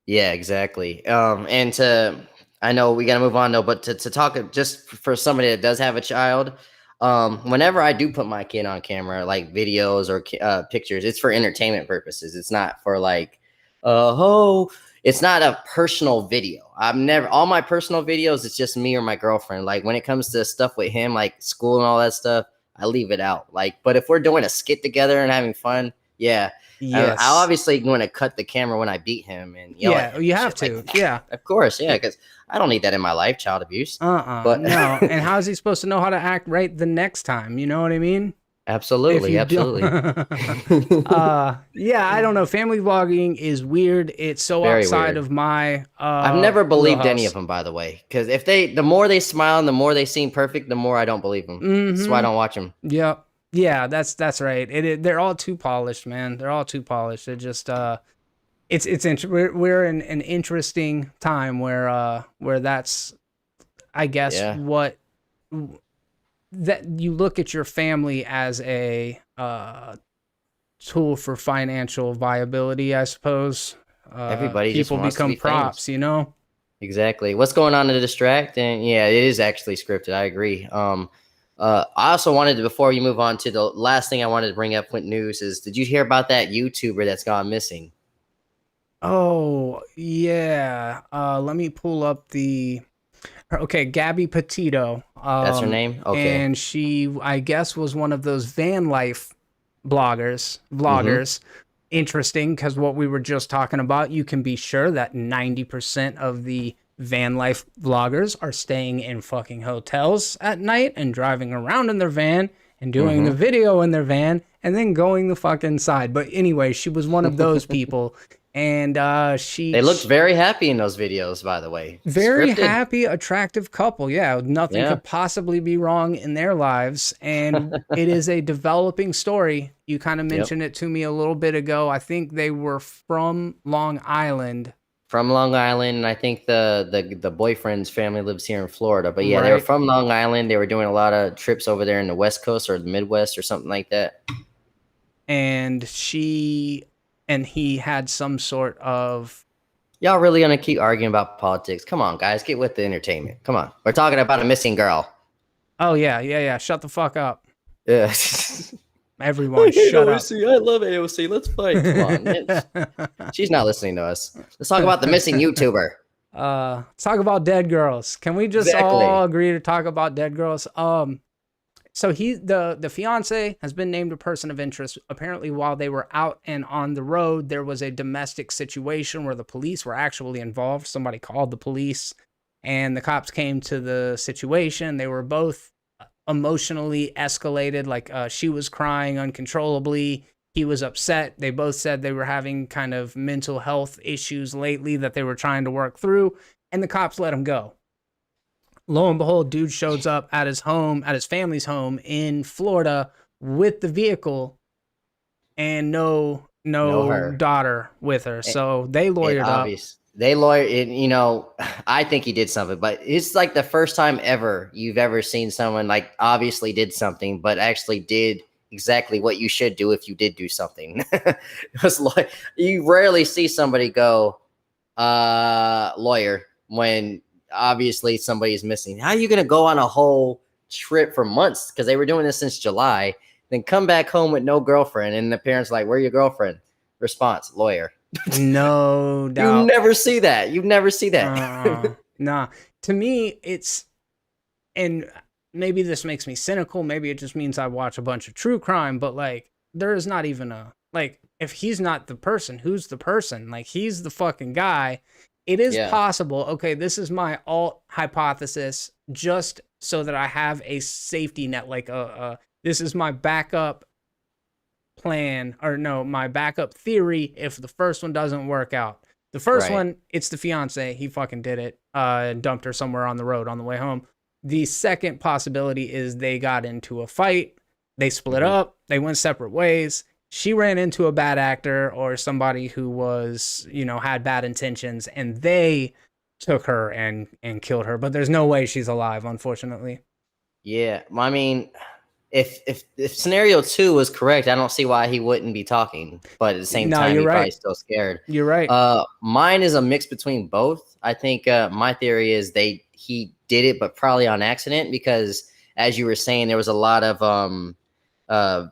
Yeah, exactly. I know we got to move on though, but to talk just for somebody that does have a child, whenever I do put my kid on camera, like videos or pictures, it's for entertainment purposes. It's not for like, it's not a personal video. All my personal videos, it's just me or my girlfriend. Like when it comes to stuff with him, like school and all that stuff, I leave it out. Like, but if we're doing a skit together and having fun, yeah. I Yes. obviously going to cut the camera when I beat him and yell at Yeah, him you and have shit to. like that. Yeah. Of course, yeah, because I don't need that in my life, child abuse. But No. And how is he supposed to know how to act right the next time? You know what I mean? If absolutely, you don't. absolutely. Yeah, I don't know. Family vlogging is weird. It's so Very outside weird. of my I've never believed any of wheelhouse. them, by the way, because the more they smile and the more they seem perfect, the more I don't believe them. That's why I Mm-hmm. don't watch them. Yep. Yeah, that's right. They're all too polished, man. They're all too polished. It just we're in an interesting time where that's I guess Yeah, what that you look at your family as a tool for financial viability, I suppose. everybody just People wants to become be famous. props, you know? Exactly. What's going on to distract? And yeah, it is actually scripted. I agree. I also wanted to, before you move on to the last thing I wanted to bring up with news is, did you hear about that YouTuber that's gone missing? Oh, yeah. Let me pull up okay, Gabby Petito. That's her name? Okay. And she, I guess, was one of those van life Mm-hmm. vloggers. Interesting, because what we were just talking about, you can be sure that 90% of the van life vloggers are staying in fucking hotels at night and driving around in their van and doing the Mm-hmm. video in their van and then going the fuck inside. But anyway, she was one of those people. And They looked very happy in those videos, by the way. very Scripted. happy, attractive couple. Yeah, nothing Yeah. could possibly be wrong in their lives. And it is a developing story. You kind of Yep. mentioned it to me a little bit ago. I think they were from Long Island, From Long Island, and I think the boyfriend's family lives here in Florida. But yeah, they were right? from Long Island. They were doing a lot of trips over there in the West Coast or the Midwest or something like that. And he had some sort of, Y'all really gonna keep arguing about politics? Come on, guys, get with the entertainment. Come on, we're talking about a missing girl. oh, yeah. Shut the fuck up. Yeah. Everyone, shut up. I love AOC. Let's fight. Come on, she's not listening to us. Let's talk about the missing YouTuber. Let's talk about dead girls. Can we just Exactly. all agree to talk about dead girls? So the fiance has been named a person of interest. Apparently, while they were out and on the road, there was a domestic situation where the police were actually involved. Somebody called the police, and the cops came to the situation. They were both emotionally escalated. Like she was crying uncontrollably. He was upset. They both said they were having kind of mental health issues lately that they were trying to work through, and the cops let him go. Lo and behold, dude shows up at his home, at his family's home in Florida with the vehicle and No, no her. daughter with her. So they It lawyered up. obvious. They lawyer it, I think he did something, but it's like the first time ever you've ever seen someone like obviously did something, but actually did exactly what you should do if you did do something. It was like you rarely see somebody go lawyer when obviously somebody's missing. How are you gonna go on a whole trip for months? Because they were doing this since July, then come back home with no girlfriend, and the parents like, where your girlfriend? Response, lawyer. No You doubt. never see that. You never see that. Nah. To me, and maybe this makes me cynical. Maybe it just means I watch a bunch of true crime, but like, there is not even like, if he's not the person, who's the person? Like, he's the fucking guy. It is Yeah. possible. Okay, this is my alt hypothesis, just so that I have a safety net. Like, this is my backup plan, or no, my backup theory if the first one doesn't work out. The first Right. one, it's the fiance. He fucking did it and dumped her somewhere on the road on the way home. The second possibility is they got into a fight. They split Mhm. up. They went separate ways. She ran into a bad actor or somebody who was, had bad intentions, and they took her and killed her. But there's no way she's alive, unfortunately. Yeah. I mean, if scenario 2 was correct, I don't see why he wouldn't be talking. But at the same No, time, you're he probably right. still scared. You're right. Mine is a mix between both. I think my theory is he did it, but probably on accident because, as you were saying, there was a lot of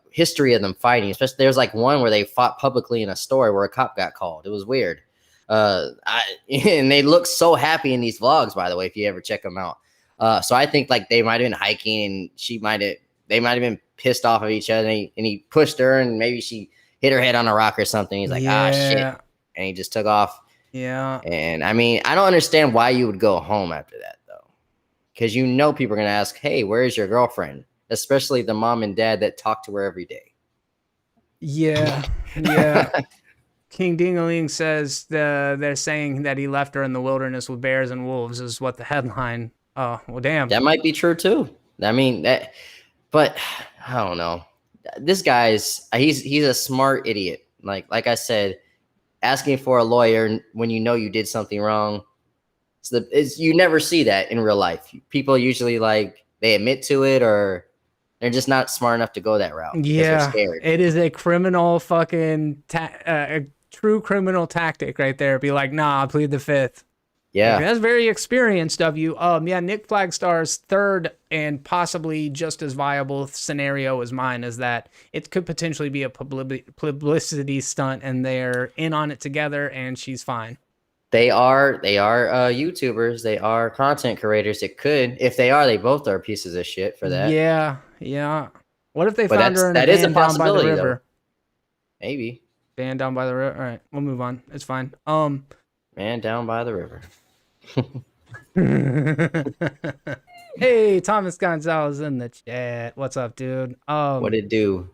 history of them fighting. Especially there's like one where they fought publicly in a store where a cop got called. It was weird. And they look so happy in these vlogs, by the way, if you ever check them out. So I think like they might have been hiking and they might have been pissed off of each other, and he pushed her and maybe she hit her head on a rock or something. He's like, ah, shit. And he just took off. Yeah. And I mean, I don't understand why you would go home after that, though. Because people are going to ask, hey, where's your girlfriend? Especially the mom and dad that talk to her every day. Yeah. Yeah. King Dingaling says they're saying that he left her in the wilderness with bears and wolves is what the headline. Oh, well, damn. That might be true, too. I mean, but I don't know. This guy's, he's a smart idiot. Like I said, asking for a lawyer when you did something wrong. You never see that in real life. People usually they admit to it, or they're just not smart enough to go that route because they're scared. It is a criminal fucking a true criminal tactic right there. Be like, nah, I'll plead the fifth. Yeah, that's very experienced of you. Yeah, Nick Flagstar's third and possibly just as viable scenario as mine is that it could potentially be a publicity stunt, and they're in on it together, and she's fine. They are YouTubers. They are content creators. It could, if they both are pieces of shit for that. Yeah. What if they found her in a van down by the river? Though. Maybe. Van down by the river. All right, we'll move on. It's fine. Man down by the river. Hey, Thomas Gonzalez in the chat. What's up, dude? What it do?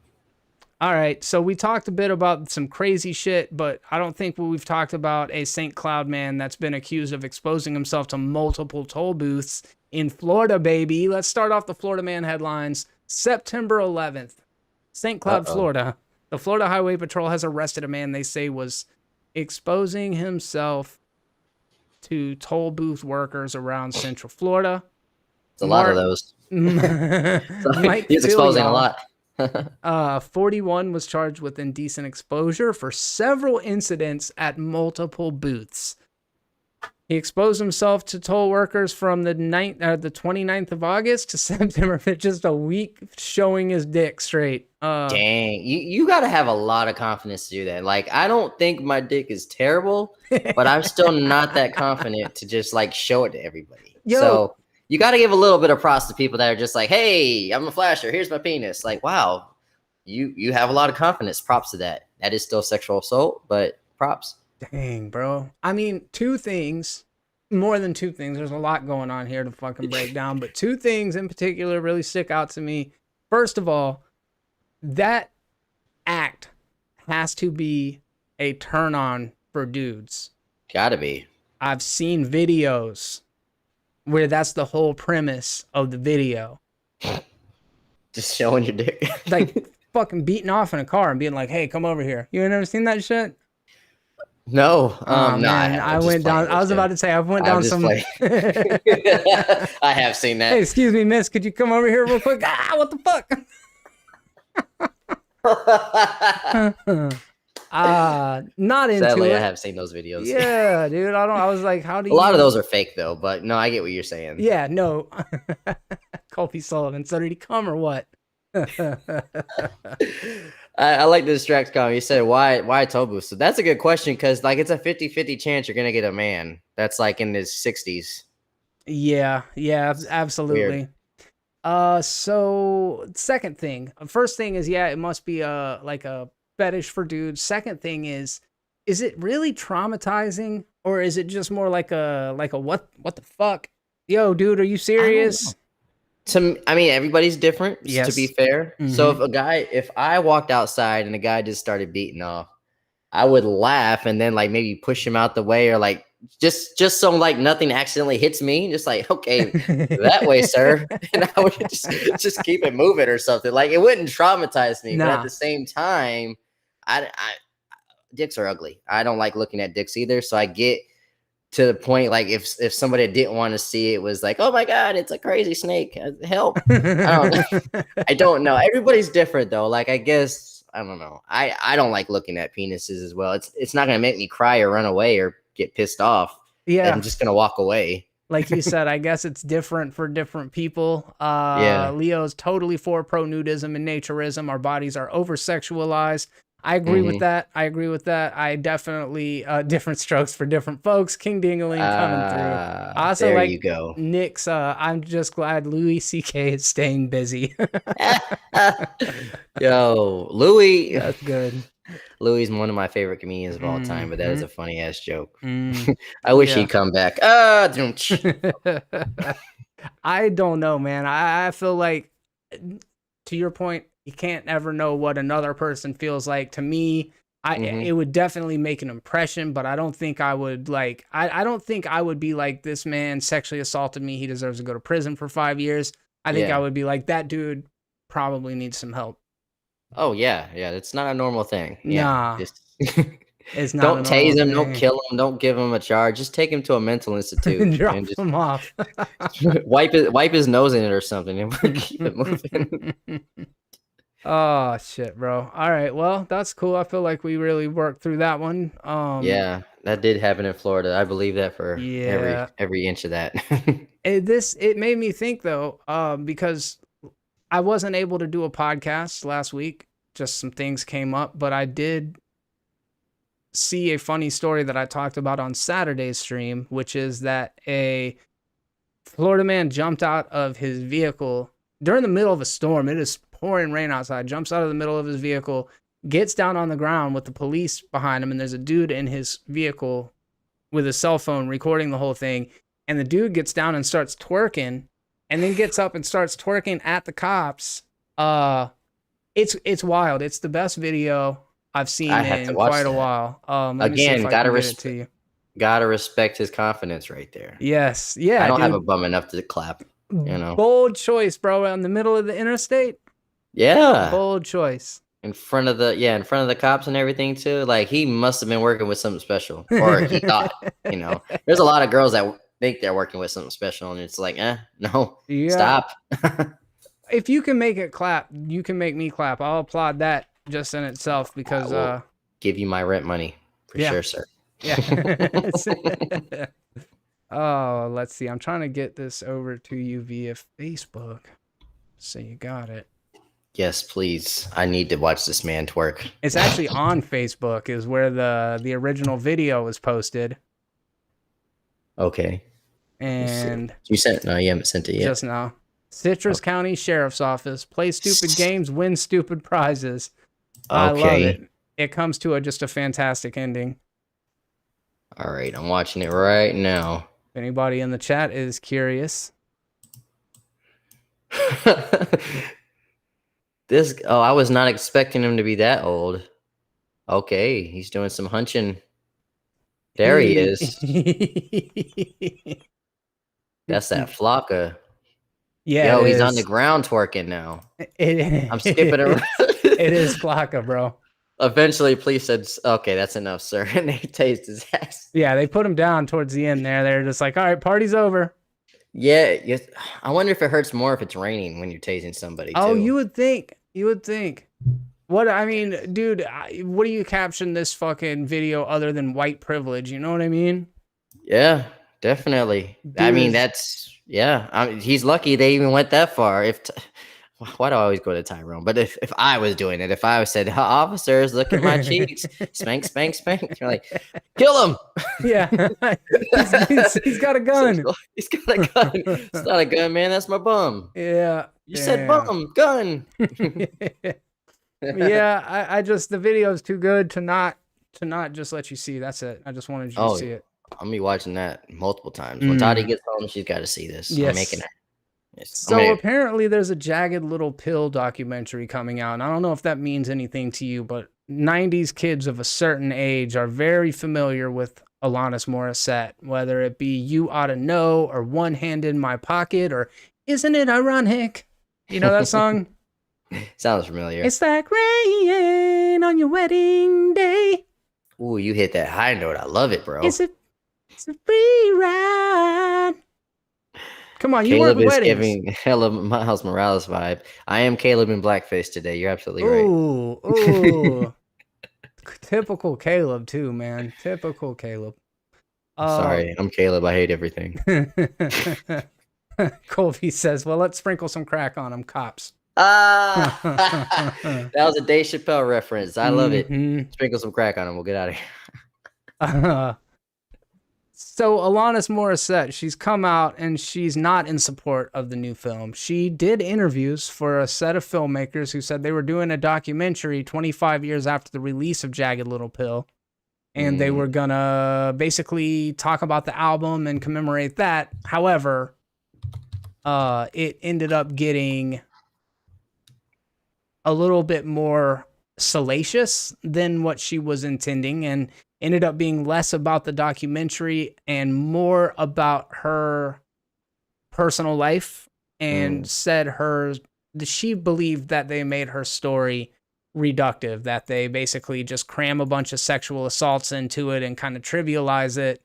All right, so we talked a bit about some crazy shit, but I don't think we've talked about a St. Cloud man that's been accused of exposing himself to multiple toll booths in Florida, baby. Let's start off the Florida man headlines. September 11th, St. Cloud, Florida. The Florida Highway Patrol has arrested a man they say was exposing himself to toll booth workers around Central Florida. It's a lot of those. He's exposing a lot. 41 was charged with indecent exposure for several incidents at multiple booths. He exposed himself to toll workers from the 29th of August to September, just a week showing his dick straight. Dang, you got to have a lot of confidence to do that. Like, I don't think my dick is terrible, but I'm still not that confident to just show it to everybody. So you got to give a little bit of props to people that are just like, hey, I'm a flasher. Here's my penis. Like, wow, you have a lot of confidence. Props to that. That is still sexual assault, but props. Dang, bro. I mean, two things, more than two things. There's a lot going on here to fucking break down, but two things in particular really stick out to me. First of all, that act has to be a turn on for dudes. Gotta be. I've seen videos where that's the whole premise of the video. Just showing your dick. Fucking beating off in a car and being like, hey, come over here. You ain't never seen that shit? No. No, man, I went down. I was about to say, I went down some. I have seen that. Hey, excuse me, miss. Could you come over here real quick? What the fuck? Not into Sadly, it. I have seen those videos. Yeah, dude. I was like, how do you? A lot of those are fake though, but no, I get what you're saying. Yeah, no. Colby Sullivan. So did he come or what? I like the distract comment. You said why toll booth? So that's a good question because it's a 50-50 chance you're gonna get a man that's in his 60s. Yeah, absolutely. Weird. So second thing. First thing is it must be a fetish for dudes. Second thing is it really traumatizing, or is it just more like a what the fuck? Yo, dude, are you serious? I mean, everybody's different, to be Yes. fair. So Hmm. if I walked outside and a guy just started beating off, I would laugh and then like maybe push him out the way, or like just so like nothing accidentally hits me. Just like, okay, that way, sir. And I would just keep it moving or something. Like it wouldn't traumatize me, but at the Nah. same time, I dicks are ugly. I don't like looking at dicks either. So I get to the point like if somebody didn't want to see it was like, oh my god, it's a crazy snake. Help. I don't I don't know. Everybody's different though. Like I guess I don't know. I don't like looking at penises as well. It's not gonna make me cry or run away or get pissed off. I'm Yeah. just gonna walk away. Like you said, I guess it's different for different people. Yeah. Leo's totally for pro nudism and naturism. Our bodies are over sexualized. I agree with Hmm. that. I agree with that. I definitely different strokes for different folks. King Dingling coming through. I also There you like go. Nick's. I'm just glad Louis C.K. is staying busy. Yo, Louis. That's good. Louis is one of my favorite comedians of all time, but that is Mhm. a funny ass joke. Mm, I wish yeah. he'd come back. I don't know, man. I feel like, to your point, you can't ever know what another person feels like. To me, Hmm. it would definitely make an impression, but I don't think I would like. I don't think I would be like, this man sexually assaulted me. He deserves to go to prison for 5 years. I think I Yeah. would be like, that dude probably needs some help. Oh yeah, yeah. It's not a normal thing. Yeah, Nah, just it's not a don't tase normal him, don't thing. kill him, don't give him a charge. Just take him to a mental institute Drop and just him off. wipe his nose in it or something, and we'll keep it moving. Oh shit, bro. All right, well, that's cool. I feel like we really worked through that one. Yeah, that did happen in Florida. I believe that for Yeah. every inch of that. It made me think though, because I wasn't able to do a podcast last week. Just some things came up, but I did see a funny story that I talked about on Saturday's stream, which is that a Florida man jumped out of his vehicle during the middle of a storm. It is pouring rain outside. Jumps out of the middle of his vehicle, gets down on the ground with the police behind him, and there's a dude in his vehicle with his cell phone recording the whole thing. And the dude gets down and starts twerking, and then gets up and starts twerking at the cops. It's wild. It's the best video I've I seen have to in watch quite a that. while. Let me see if Again, I can get it to you. gotta respect his confidence right there. Yes, I yeah, don't have a dude. bum enough to clap, you know. Bold choice, bro. In the middle of the interstate. Yeah. Bold choice. In front of the cops and everything too. Like he must have been working with something special, or he thought. You know, there's a lot of girls that think they're working with something special, and it's like, no, Yeah. stop. If you can make it clap, you can make me clap. I'll applaud that just in itself I because will give you my rent money for yeah. sure, sir. Yeah. Oh, let's see. I'm trying to get this over to you via Facebook. So you got it. Yes, please. I need to watch this man twerk. It's actually on Facebook is where the original video was posted. Okay. Let's see. And You sent? No, you haven't sent it yet. just now. Citrus Okay. County Sheriff's Office. Play stupid games, win stupid prizes. I love Okay. it. It comes to just a fantastic ending. All right. I'm watching it right now. If anybody in the chat is curious. I was not expecting him to be that old. Okay, he's doing some hunching. There he is. That's that Flocka. Yeah, Yo, it he's on the is. ground twerking now. I'm skipping It around. is Flocka, bro. Eventually, police said, "Okay, that's enough, sir," and they tased his ass. Yeah, they put him down towards the end there. They're just like, all right, party's over. Yeah, yes. I wonder if it hurts more if it's raining when you're tasing somebody Oh, too. you would think. You would think. What I mean, dude, what do you caption this fucking video other than white privilege? You know what I mean? Yeah, definitely. I Dude mean, is that's yeah. He's lucky they even went that far. Why do I always go to Tyrone? But if I was doing it, if I was said, officers, look at my cheeks, spank, spank, spank, you're like, kill him. yeah. He's got a gun. He's got a gun. It's not a gun, man. That's my bum. Yeah. You said Damn. bum, gun. Yeah, I just the video is too good to not just let you see. That's it. I just wanted you to see it. I'll be watching that multiple times. When Toddy gets home, she's got to see this. I'm Yes. making her. Yes. I So mean, apparently there's a Jagged Little Pill documentary coming out. And I don't know if that means anything to you, but 90s kids of a certain age are very familiar with Alanis Morissette, whether it be You Oughta Know or One Hand in My Pocket or Isn't It Ironic? You know that song? sounds familiar. It's like rain on your wedding day. Ooh, you hit that high note. I love it, bro. It's a free ride. Come on, you work Caleb is weddings. giving hella Miles Morales vibe. I am Caleb in blackface today. You're absolutely right. Ooh, ooh. Typical Caleb too, man. Typical Caleb. Uh Sorry, I'm Caleb. I hate everything. Colby says, well, let's sprinkle some crack on them, cops. Ah, that was a Dave Chappelle reference. I love it. Mhm. Sprinkle some crack on him. We'll get out of here. So Alanis Morissette, she's come out and she's not in support of the new film. She did interviews for a set of filmmakers who said they were doing a documentary 25 years after the release of Jagged Little Pill, and they Mm, were gonna basically talk about the album and commemorate that. However, it ended up getting a little bit more salacious than what she was intending, and ended up being less about the documentary and more about her personal life, and mm, said she believed that they made her story reductive, that they basically just cram a bunch of sexual assaults into it and kind of trivialize it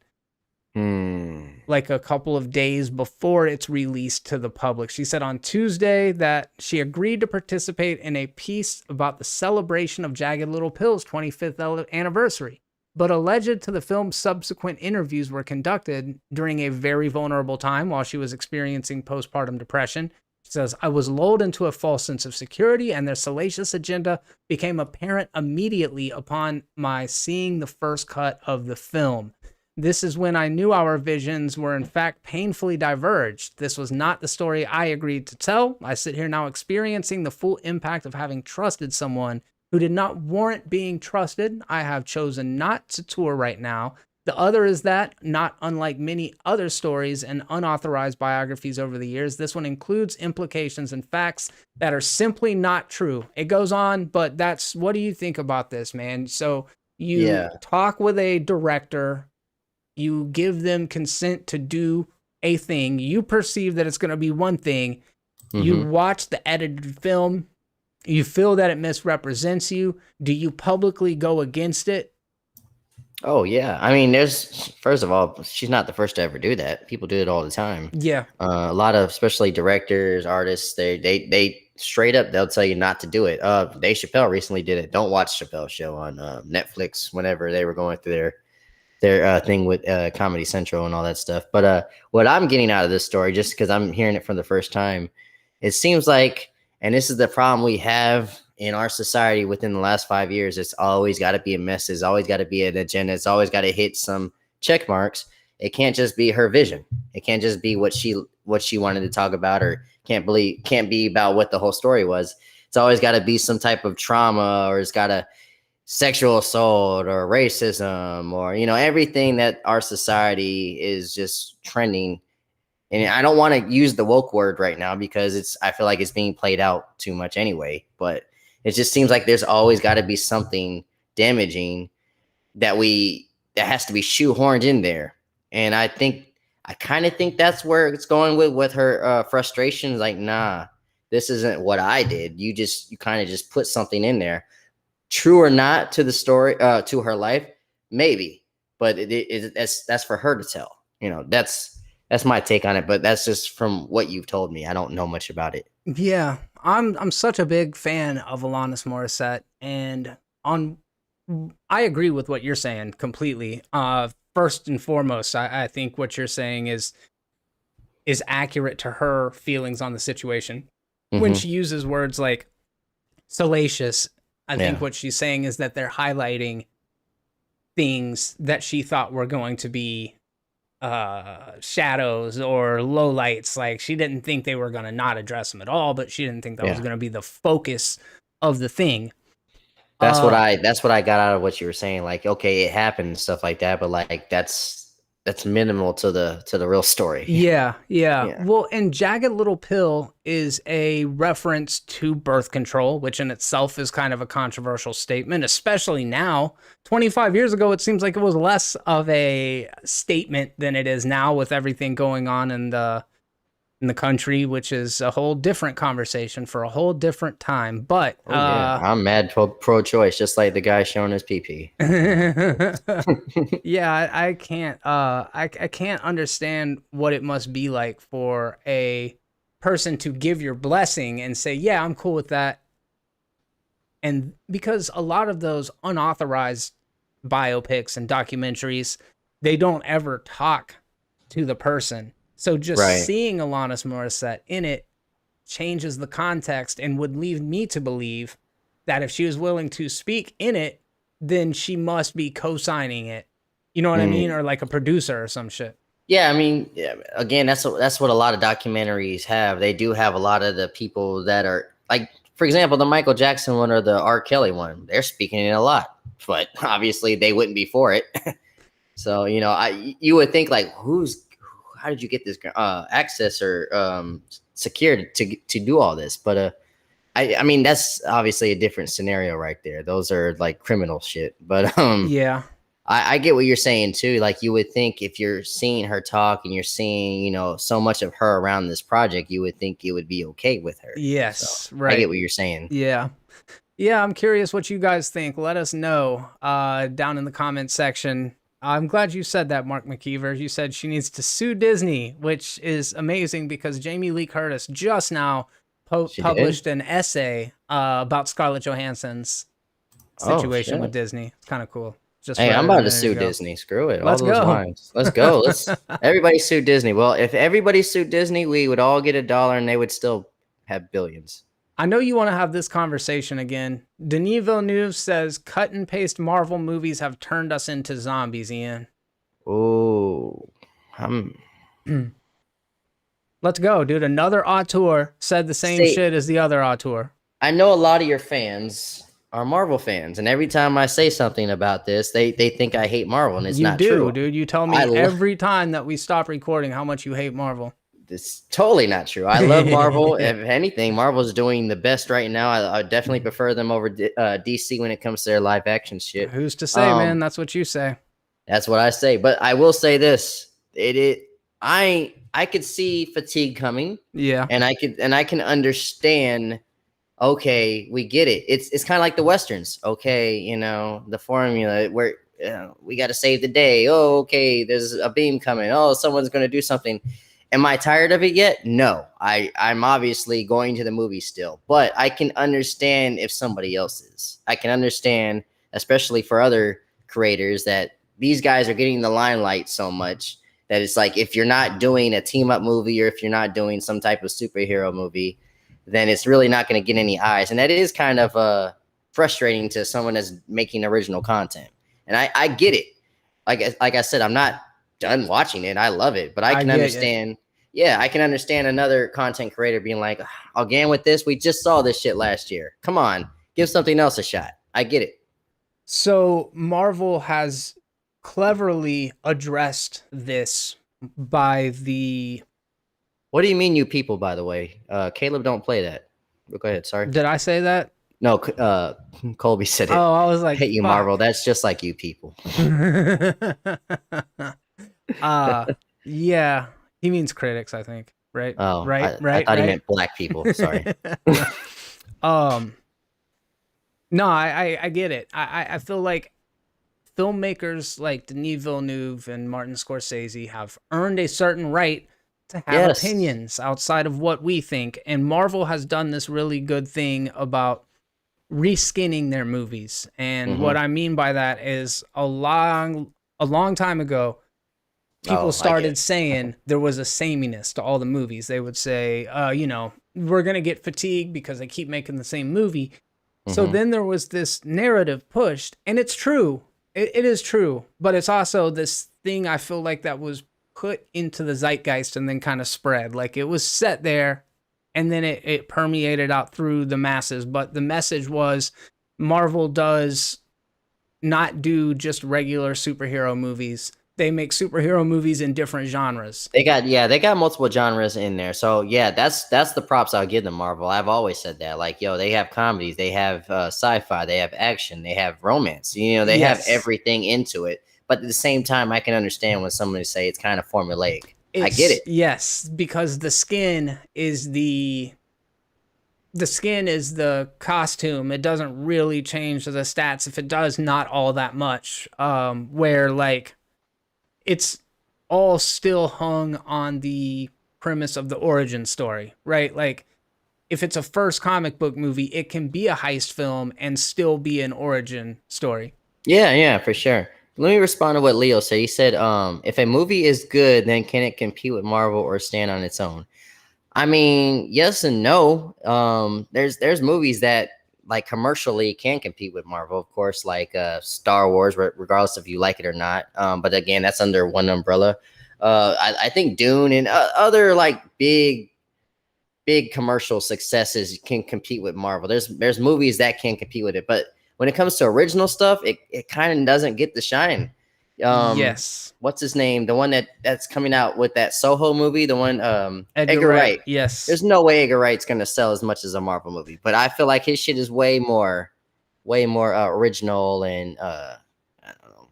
mm, like a couple of days before it's released to the public. She said on Tuesday that she agreed to participate in a piece about the celebration of Jagged Little Pill's 25th anniversary, but alleged to the film's subsequent interviews were conducted during a very vulnerable time while she was experiencing postpartum depression. She says, I was lulled into a false sense of security, and their salacious agenda became apparent immediately upon my seeing the first cut of the film. This is when I knew our visions were in fact painfully diverged. This was not the story I agreed to tell. I sit here now experiencing the full impact of having trusted someone who did not warrant being trusted. I have chosen not to tour right now. The other is that, not unlike many other stories and unauthorized biographies over the years, this one includes implications and facts that are simply not true. It goes on, but what do you think about this, man? So you yeah. talk with a director, you give them consent to do a thing, you perceive that it's going to be one thing, you Mm-hmm. watch the edited film, you feel that it misrepresents you, do you publicly go against it? Oh yeah. I mean, there's first of all, she's not the first to ever do that. People do it all the time. Yeah. A lot of, especially directors, artists, they straight up they'll tell you not to do it. Dave Chappelle recently did it. Don't watch Chappelle's show on Netflix whenever they were going through their thing with Comedy Central and all that stuff. But what I'm getting out of this story, just because I'm hearing it for the first time, it seems like, and this is the problem we have in our society within the last 5 years, it's always got to be a mess. It's always got to be an agenda. It's always got to hit some check marks. It can't just be her vision. It can't just be what she wanted to talk about, or can't be about what the whole story was. It's always got to be some type of trauma, or it's got to sexual assault or racism, or everything that our society is just trending. And I don't want to use the woke word right now because I feel like it's being played out too much anyway, but it just seems like there's always got to be something damaging that has to be shoehorned in there. And I kind of think that's where it's going with her frustrations. Like, nah, this isn't what I did. You kind of just put something in there, true or not to the story, to her life, maybe, but that's for her to tell. That's my take on it, but that's just from what you've told me. I don't know much about it. Yeah. I'm such a big fan of Alanis Morissette, and on I agree with what you're saying completely. First and foremost, I think what you're saying is accurate to her feelings on the situation. When Mm-hmm. she uses words like salacious, I think Yeah. what she's saying is that they're highlighting things that she thought were going to be shadows or lowlights. Like, she didn't think they were going to not address them at all, but she didn't think that was Yeah. going to be the focus of the thing. That's what Uh, I got out of what you were saying. Like, okay, it happened and stuff like that, but like that's minimal to the real story. Yeah, yeah. Yeah. Well, and Jagged Little Pill is a reference to birth control, which in itself is kind of a controversial statement, especially now. 25 years ago, it seems like it was less of a statement than it is now with everything going on in the country, which is a whole different conversation for a whole different time. But Oh yeah, I'm mad pro-choice, just like the guy showing his pee. yeah, I can't I can't understand what it must be like for a person to give your blessing and say, "Yeah, I'm cool with that." And because a lot of those unauthorized biopics and documentaries, they don't ever talk to the person. So just Right. seeing Alanis Morissette in it changes the context and would lead me to believe that if she was willing to speak in it, then she must be co-signing it. You know what I mean? Mm. Or like a producer or some shit. Yeah, I mean, yeah, again, that's what a lot of documentaries have. They do have a lot of the people that are like, for example, the Michael Jackson one or the R. Kelly one. They're speaking in a lot, but obviously they wouldn't be for it. So you would think like, how did you get this access or secured to do all this? But I mean, that's obviously a different scenario right there. Those are like criminal shit. But Yeah. I get what you're saying too. Like you would think if you're seeing her talk and you're seeing, so much of her around this project, you would think it would be okay with her. Yes. So I Right. get what you're saying. Yeah. Yeah, I'm curious what you guys think. Let us know down in the comment section. I'm glad you said that, Mark McKeever. You said she needs to sue Disney, which is amazing because Jamie Lee Curtis just now She published did. an essay about Scarlett Johansson's Oh situation with shit. Disney. It's kind of cool. Just Hey, read I'm it a about to minute sue ago. Disney. Screw it. All Let's those go. lines. Let's go. Let's everybody sue Disney. Well, if everybody sued Disney, we would all get $1 and they would still have billions. I know you want to have this conversation again. Denis Villeneuve says cut and paste Marvel movies have turned us into zombies, Ian. Oh, I'm Let's go, dude. Another auteur said the same see. shit as the other auteur. I know a lot of your fans are Marvel fans, and every time I say something about this, they think I hate Marvel, and it's You not do, true. dude. You tell me I lo- every time that we stop recording how much you hate Marvel. It's totally not true. I love Marvel. If anything, Marvel's doing the best right now. I definitely prefer them over DC when it comes to their live action shit. Who's to say, man? That's what you say. That's what I say. But I will say this: I could see fatigue coming, Yeah. and I can understand. Okay, we get it. It's kind of like the westerns. Okay, the formula where we got to save the day. Oh, okay, there's a beam coming. Oh, someone's going to do something. Am I tired of it yet? No. I'm obviously going to the movie still, but I can understand if somebody else is. I can understand, especially for other creators, that these guys are getting the limelight so much that it's like if you're not doing a team up movie or if you're not doing some type of superhero movie, then it's really not going to get any eyes. And that is kind of frustrating to someone that's making original content. And I get it. Like I said, I'm not done watching it. I love it, but I can understand. Yeah, I can understand another content creator being like, again with this, we just saw this shit last year. Come on, give something else a shot. I get it. So Marvel has cleverly addressed this by the. What do you mean, you people? By the way, Caleb don't play that. Go ahead. Sorry. Did I say that? No, Colby said it. Oh, I was like, hate you, fuck. Marvel. That's just like you people. Yeah, he means critics, I think. Right? Oh, right. I thought he meant black people. Sorry. No, I get it. I feel like filmmakers like Denis Villeneuve and Martin Scorsese have earned a certain right to have opinions outside of what we think, and Marvel has done this really good thing about reskinning their movies. And what I mean by that is a long time ago, people started saying there was a sameness to all the movies. They would say, we're going to get fatigued because they keep making the same movie. So then there was this narrative pushed, and it's true. It is true, but it's also this thing I feel like that was put into the zeitgeist and then kind of spread. Like it was set there, and then it permeated out through the masses. But the message was Marvel does not do just regular superhero movies. they make superhero movies in different genres. They got multiple genres in there. So yeah, that's the props I'll give them, Marvel. I've always said that. Like, yo, they have comedies, they have sci-fi, they have action, they have romance. You know, they have Yes. everything into it. But at the same time, I can understand when somebody say it's kind of formulaic. I get It's it. yes, because the skin is the costume. It doesn't really change the stats. If it does, not all that much. Where like it's all still hung on the premise of the origin story, right? Like if it's a first comic book movie, it can be a heist film and still be an origin story. Yeah, yeah, for sure. Let me respond to what Leo said. He said, if a movie is good, then can it compete with Marvel or stand on its own? I mean, yes and no. There's movies that like commercially can compete with Marvel, of course, like Star Wars, regardless if you like it or not. But again, that's under one umbrella. I think Dune and other like big commercial successes can compete with Marvel. There's movies that can compete with it, but when it comes to original stuff, it kind of doesn't get the shine. Yes. What's his name? The one that's coming out with that Soho movie, the one Edgar Edgar Wright. Wright. Yes. There's no way Edgar Wright's gonna sell as much as a Marvel movie, but I feel like his shit is way more original and I don't know,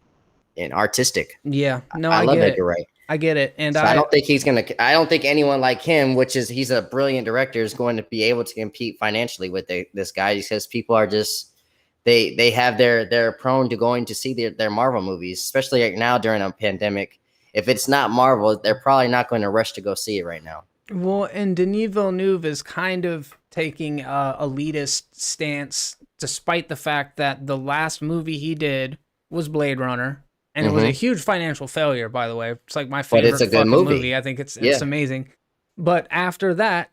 and artistic. Yeah. No, I I love get Edgar it. Wright. I get it. And So I don't think he's gonna. I don't think anyone like him, which is he's a brilliant director, is going to be able to compete financially with this guy because people are just they have they're prone to going to see their Marvel movies, especially right now during a pandemic. If it's not Marvel, they're probably not going to rush to go see it right now. well, and Denis Villeneuve is kind of taking a elitist stance, despite the fact that the last movie he did was Blade Runner, and it was a Hmm. huge financial failure. By the way, it's like my But it's favorite a good fucking movie. movie. I think it's Yeah, amazing. But after that,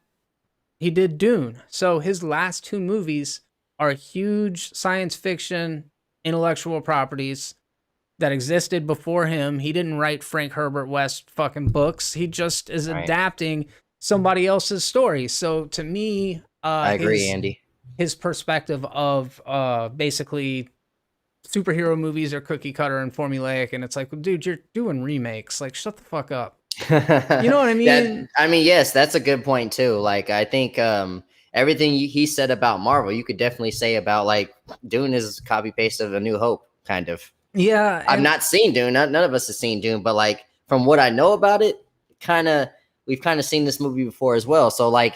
he did Dune. So his last two movies are huge science fiction intellectual properties that existed before him. He didn't write Frank Herbert West fucking books. He just is right. adapting somebody else's story. So to me, I agree, Andy. his perspective of basically superhero movies are cookie cutter and formulaic, and it's like, well, dude, you're doing remakes. Like, shut the fuck up. You know what I That mean? I mean, yes, that's a good point too. Like I think everything he said about Marvel, you could definitely say about like Dune is copy paste of A New Hope, kind of. Yeah, I've and not seen Dune. None of us have seen Dune, but like from what I know about it, kind of we've kind of seen this movie before as well. So like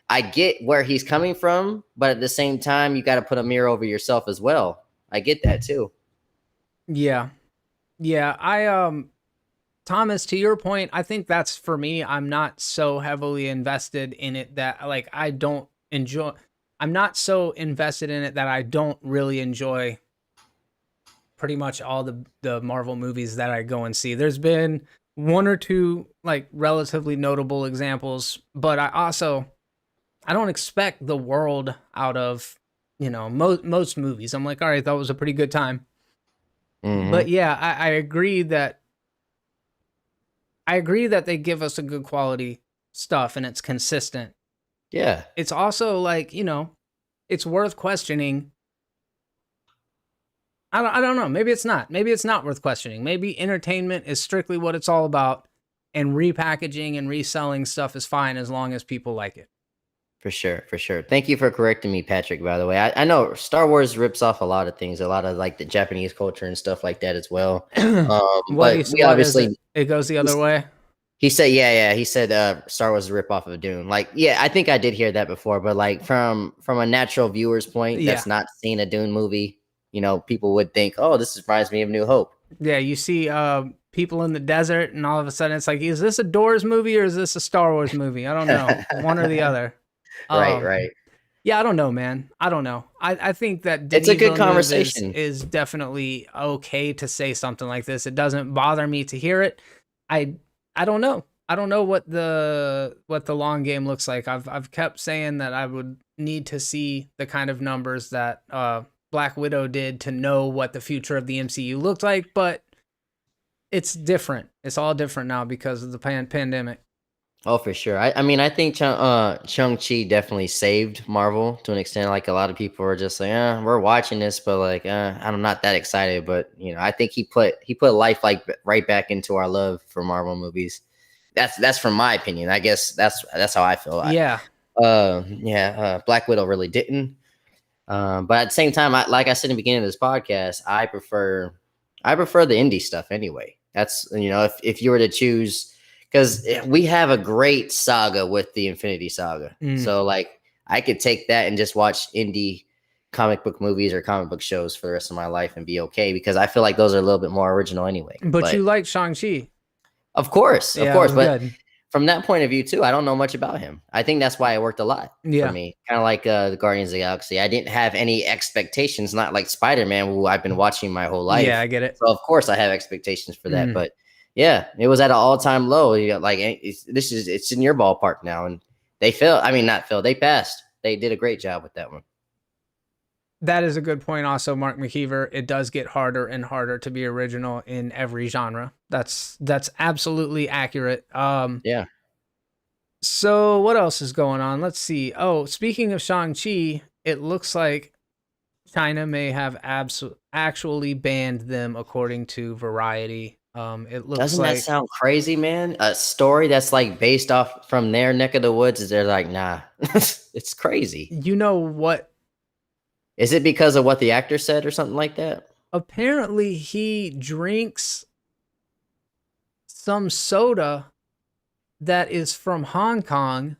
I get where he's coming from, but at the same time, you got to put a mirror over yourself as well. I get that too. yeah, yeah. Thomas, to your point, I think that's for me. I'm not so heavily invested in it that like I don't enjoy. I'm not so invested in it that I don't really enjoy pretty much all the Marvel movies that I go and see. There's been one or two like relatively notable examples, but I don't expect the world out of most movies. I'm like, all right, that was a pretty good time. But Hmm. yeah, I agree that they give us a good quality stuff and it's consistent. Yeah, It's also like, it's worth questioning. I don't know. Maybe it's not. Maybe it's not worth questioning. Maybe entertainment is strictly what it's all about and repackaging and reselling stuff is fine as long as people like it. for sure, for sure. Thank you for correcting me, Patrick. By the way, I know Star Wars rips off a lot of things, a lot of like the Japanese culture and stuff like that as well. But we What is obviously it? It goes the other way. he said, yeah, yeah. He said, Star Wars is a rip off of Dune. Like, yeah, I think I did hear that before, but like from a natural viewer's point, Yeah. that's not seen a Dune movie. You know, people would think, oh, this reminds me of New Hope. Yeah, you see people in the desert and all of a sudden it's like, is this a Doors movie or is this a Star Wars movie? I don't know. One or the other. Right, Um right. Yeah, I don't know, man. I don't know. I think that It's a Denis good Villeneuve conversation is definitely okay to say something like this. It doesn't bother me to hear it. I I don't know. I don't know what the long game looks like. I've kept saying that I would need to see the kind of numbers that Black Widow did to know what the future of the MCU looked like, but it's different. It's all different now because of the pandemic. Oh, for sure. I mean, I think Shang-Chi definitely saved Marvel to an extent. Like a lot of people are just like, we're watching this, but like, I'm not that excited. But I think he put life like right back into our love for Marvel movies. That's from my opinion. I guess that's how I feel. Yeah. Black Widow really didn't. But at the same time, like I said in the beginning of this podcast, I prefer the indie stuff anyway. That's if you were to choose, because we have a great saga with the Infinity Saga. Mm. So like I could take that and just watch indie comic book movies or comic book shows for the rest of my life and be okay, because I feel like those are a little bit more original anyway. But you But like Shang-Chi. of Yeah, it course, was but good. from that point of view too, I don't know much about him. I think that's why it worked a lot for Yeah. me. Kind of like the Guardians of the Galaxy. I didn't have any expectations, not like Spider-Man, who I've been watching my whole Yeah, life. I get it. So of course I have expectations for that. Mm. But yeah, it was at an all-time low. Like it's in your ballpark now, and they failed. I mean, not failed. They passed. They did a great job with that one. That is a good point also, Mark McKeever. It does get harder and harder to be original in every genre. That's absolutely accurate. Yeah. So what else is going on? Let's see. Oh, speaking of Shang-Chi, it looks like China may have actually banned them according to Variety. It looks Doesn't that like sound crazy, man? A story that's like based off from their neck of the woods is they're like, nah, it's crazy. you know what? Is it because of what the actor said or something like that? Apparently he drinks some soda that is from Hong Kong,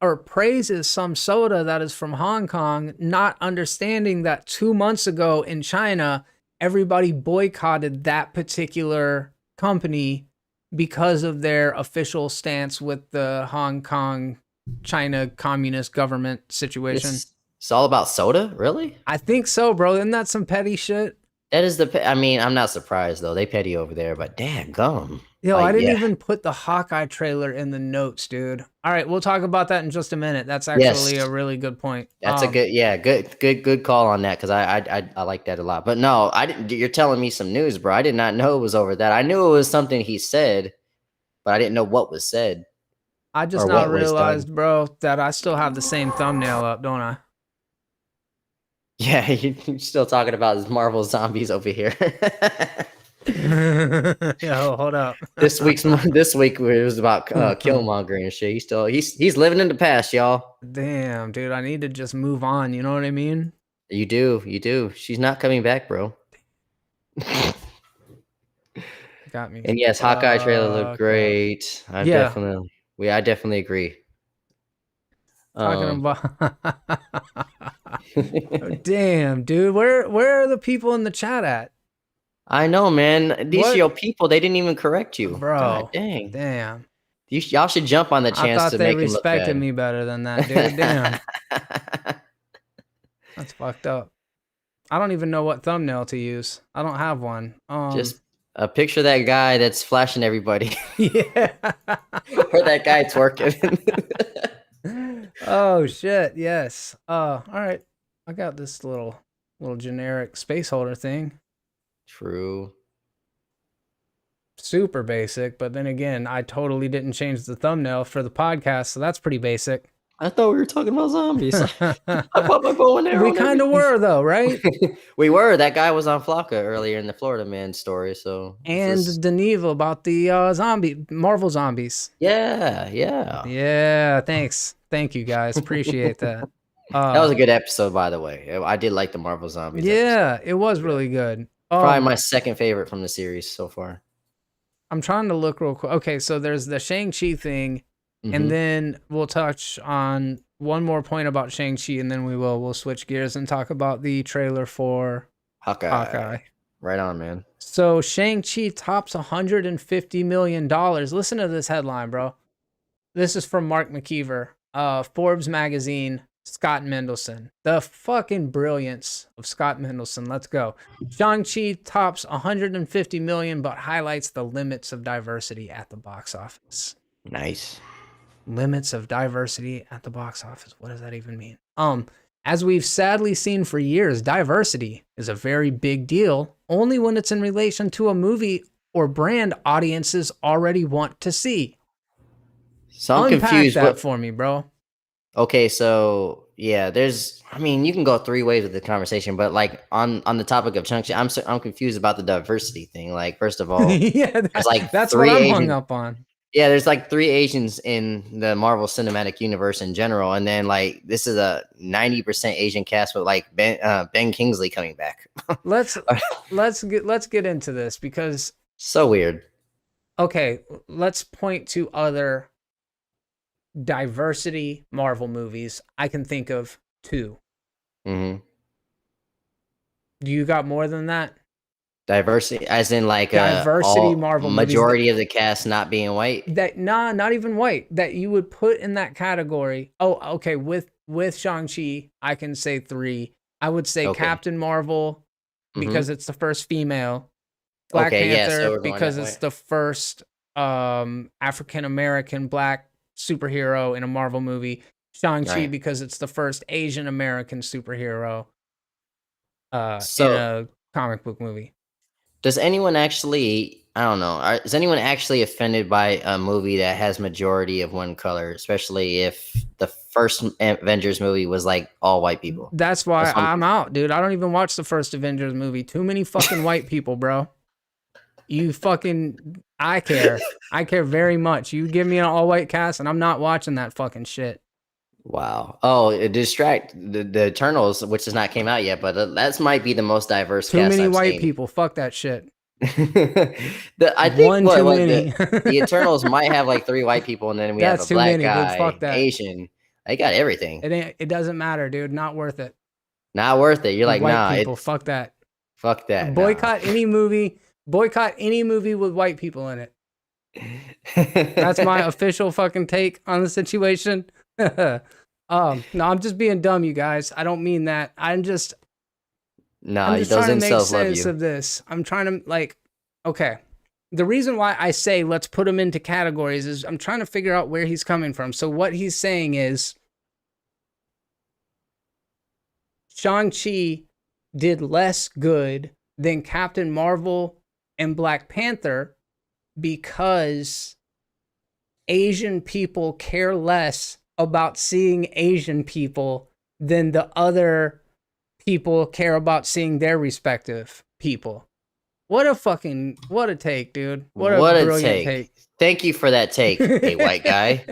or praises some soda that is from Hong Kong, not understanding that 2 months ago in China, everybody boycotted that particular company because of their official stance with the Hong Kong China communist government situation. It's all about soda, really? I think so, bro. Isn't that some petty shit? That is I mean, I'm not surprised though. They petty over there, but damn gum. Yo, I Like, didn't yeah, even put the Hawkeye trailer in the notes, dude. All right, we'll talk about that in just a minute. That's yes, actually a really good point. that's a good call on that, because I like that a lot. But no, I didn't. You're telling me some news, bro. I did not know it was over that. I knew it was something he said, but I didn't know what was said I just or now what was done. realized, bro, that I still have the same thumbnail up, don't I? Yeah, you're still talking about this Marvel zombies over here. Yo, hold up. This week it was about Killmonger and shit. He's living in the past, y'all. Damn, dude, I need to just move on. You know what I mean? You do. She's not coming back, bro. Got me. And yes, Hawkeye trailer looked fucked up. great. Yeah, I definitely agree. talking Um, about. Oh, damn, dude, where are the people in the chat at, I know, man. These what, your people, they didn't even correct you. God bro? dang. Damn, Y'all should jump on the I chance thought to they make him look respected bad. me better than that, dude. Damn, that's fucked up. I don't even know what thumbnail to use. I don't have one. Just a picture of that guy that's flashing everybody, Yeah. or that guy twerking. Oh shit, yes. All right. I got this little generic space holder thing. True. Super basic, but then again, I totally didn't change the thumbnail for the podcast, so that's pretty basic. I thought we were talking about zombies. I put my We bow and arrow and kind of everything. were though, right? We were. That guy was on Flocka earlier in the Florida Man story. So And Deneva about the Marvel zombies. yeah. Yeah, thanks. Thank you guys. Appreciate that. That was a good episode, by the way. I did like the Marvel Zombies episode. Yeah, it was really good. Probably my second favorite from the series so far. I'm trying to look real quick. Okay, so there's the Shang-Chi thing, and Mhm. then we'll touch on one more point about Shang-Chi, and then we'll switch gears and talk about the trailer for Hawkeye. Right on, man. So Shang-Chi tops $150 million. Listen to this headline, bro. This is from Mark McKeever, Forbes magazine, Scott Mendelson. The fucking brilliance of Scott Mendelson. Let's go. Shang-Chi tops 150 million, but highlights the limits of diversity at the box office. Nice. Limits of diversity at the box office. What does that even mean? As we've sadly seen for years, diversity is a very big deal only when it's in relation to a movie or brand audiences already want to see. So I'm Unpack confused. that What? for me, bro. Okay, so yeah, there's. I mean, you can go three ways with the conversation, but like on the topic of Chunky, I'm confused about the diversity thing. Like, first of all, Yeah, there's like that's what three I'm hung Asian. up on. Yeah, there's like three Asians in the Marvel Cinematic Universe in general, and then like this is a 90% Asian cast with like Ben Kingsley coming back. Let's let's get into this because So weird. okay, let's point to other diversity Marvel movies. I can think of two. Hmm. Do you got more than that? Diversity, as in like Diversity all Marvel movies majority of the cast not being white. not even white, that you would put in that category. Oh, okay, with Shang-Chi, I can say three. I would say Okay. Captain Marvel Hmm. because it's the first female, Black Okay. Yeah. So Panther we're going because that it's way. the first African American black superhero in a Marvel movie, Shang-Chi Right. because it's the first Asian American superhero in So a comic book movie. does anyone actually? I don't know. Is anyone actually offended by a movie that has majority of one color, especially if the first Avengers movie was like all white people? That's why That's what I'm I'm out, dude. I don't even watch the first Avengers movie. Too many fucking white people, bro. You fucking I care. I care very much. You give me an all white cast and I'm not watching that fucking shit. Wow. Oh, Distract the Eternals, which has not came out yet, but that might be the most diverse Too cast many I've white seen. people. Fuck that shit. I think One too what many. the Eternals might have like three white people, and then we have a That's too black many, dude. guy, Fuck that. Asian. They got everything. It doesn't matter, dude. Not worth it. Not worth it. You're like, White nah, people. it's Fuck that. fuck that. Nah. Boycott any movie. Boycott any movie with white people in it. That's my official fucking take on the situation. No, I'm just being dumb, you guys. I don't mean that. I'm just Nah, those trying to make incels love sense you. of this. I'm trying to like, okay. The reason why I say let's put him into categories is I'm trying to figure out where he's coming from. So what he's saying is Shang-Chi did less good than Captain Marvel and Black Panther because Asian people care less about seeing Asian people than the other people care about seeing their respective people. What a take, dude. What a What a brilliant take. take. Thank you for that take, hey white guy.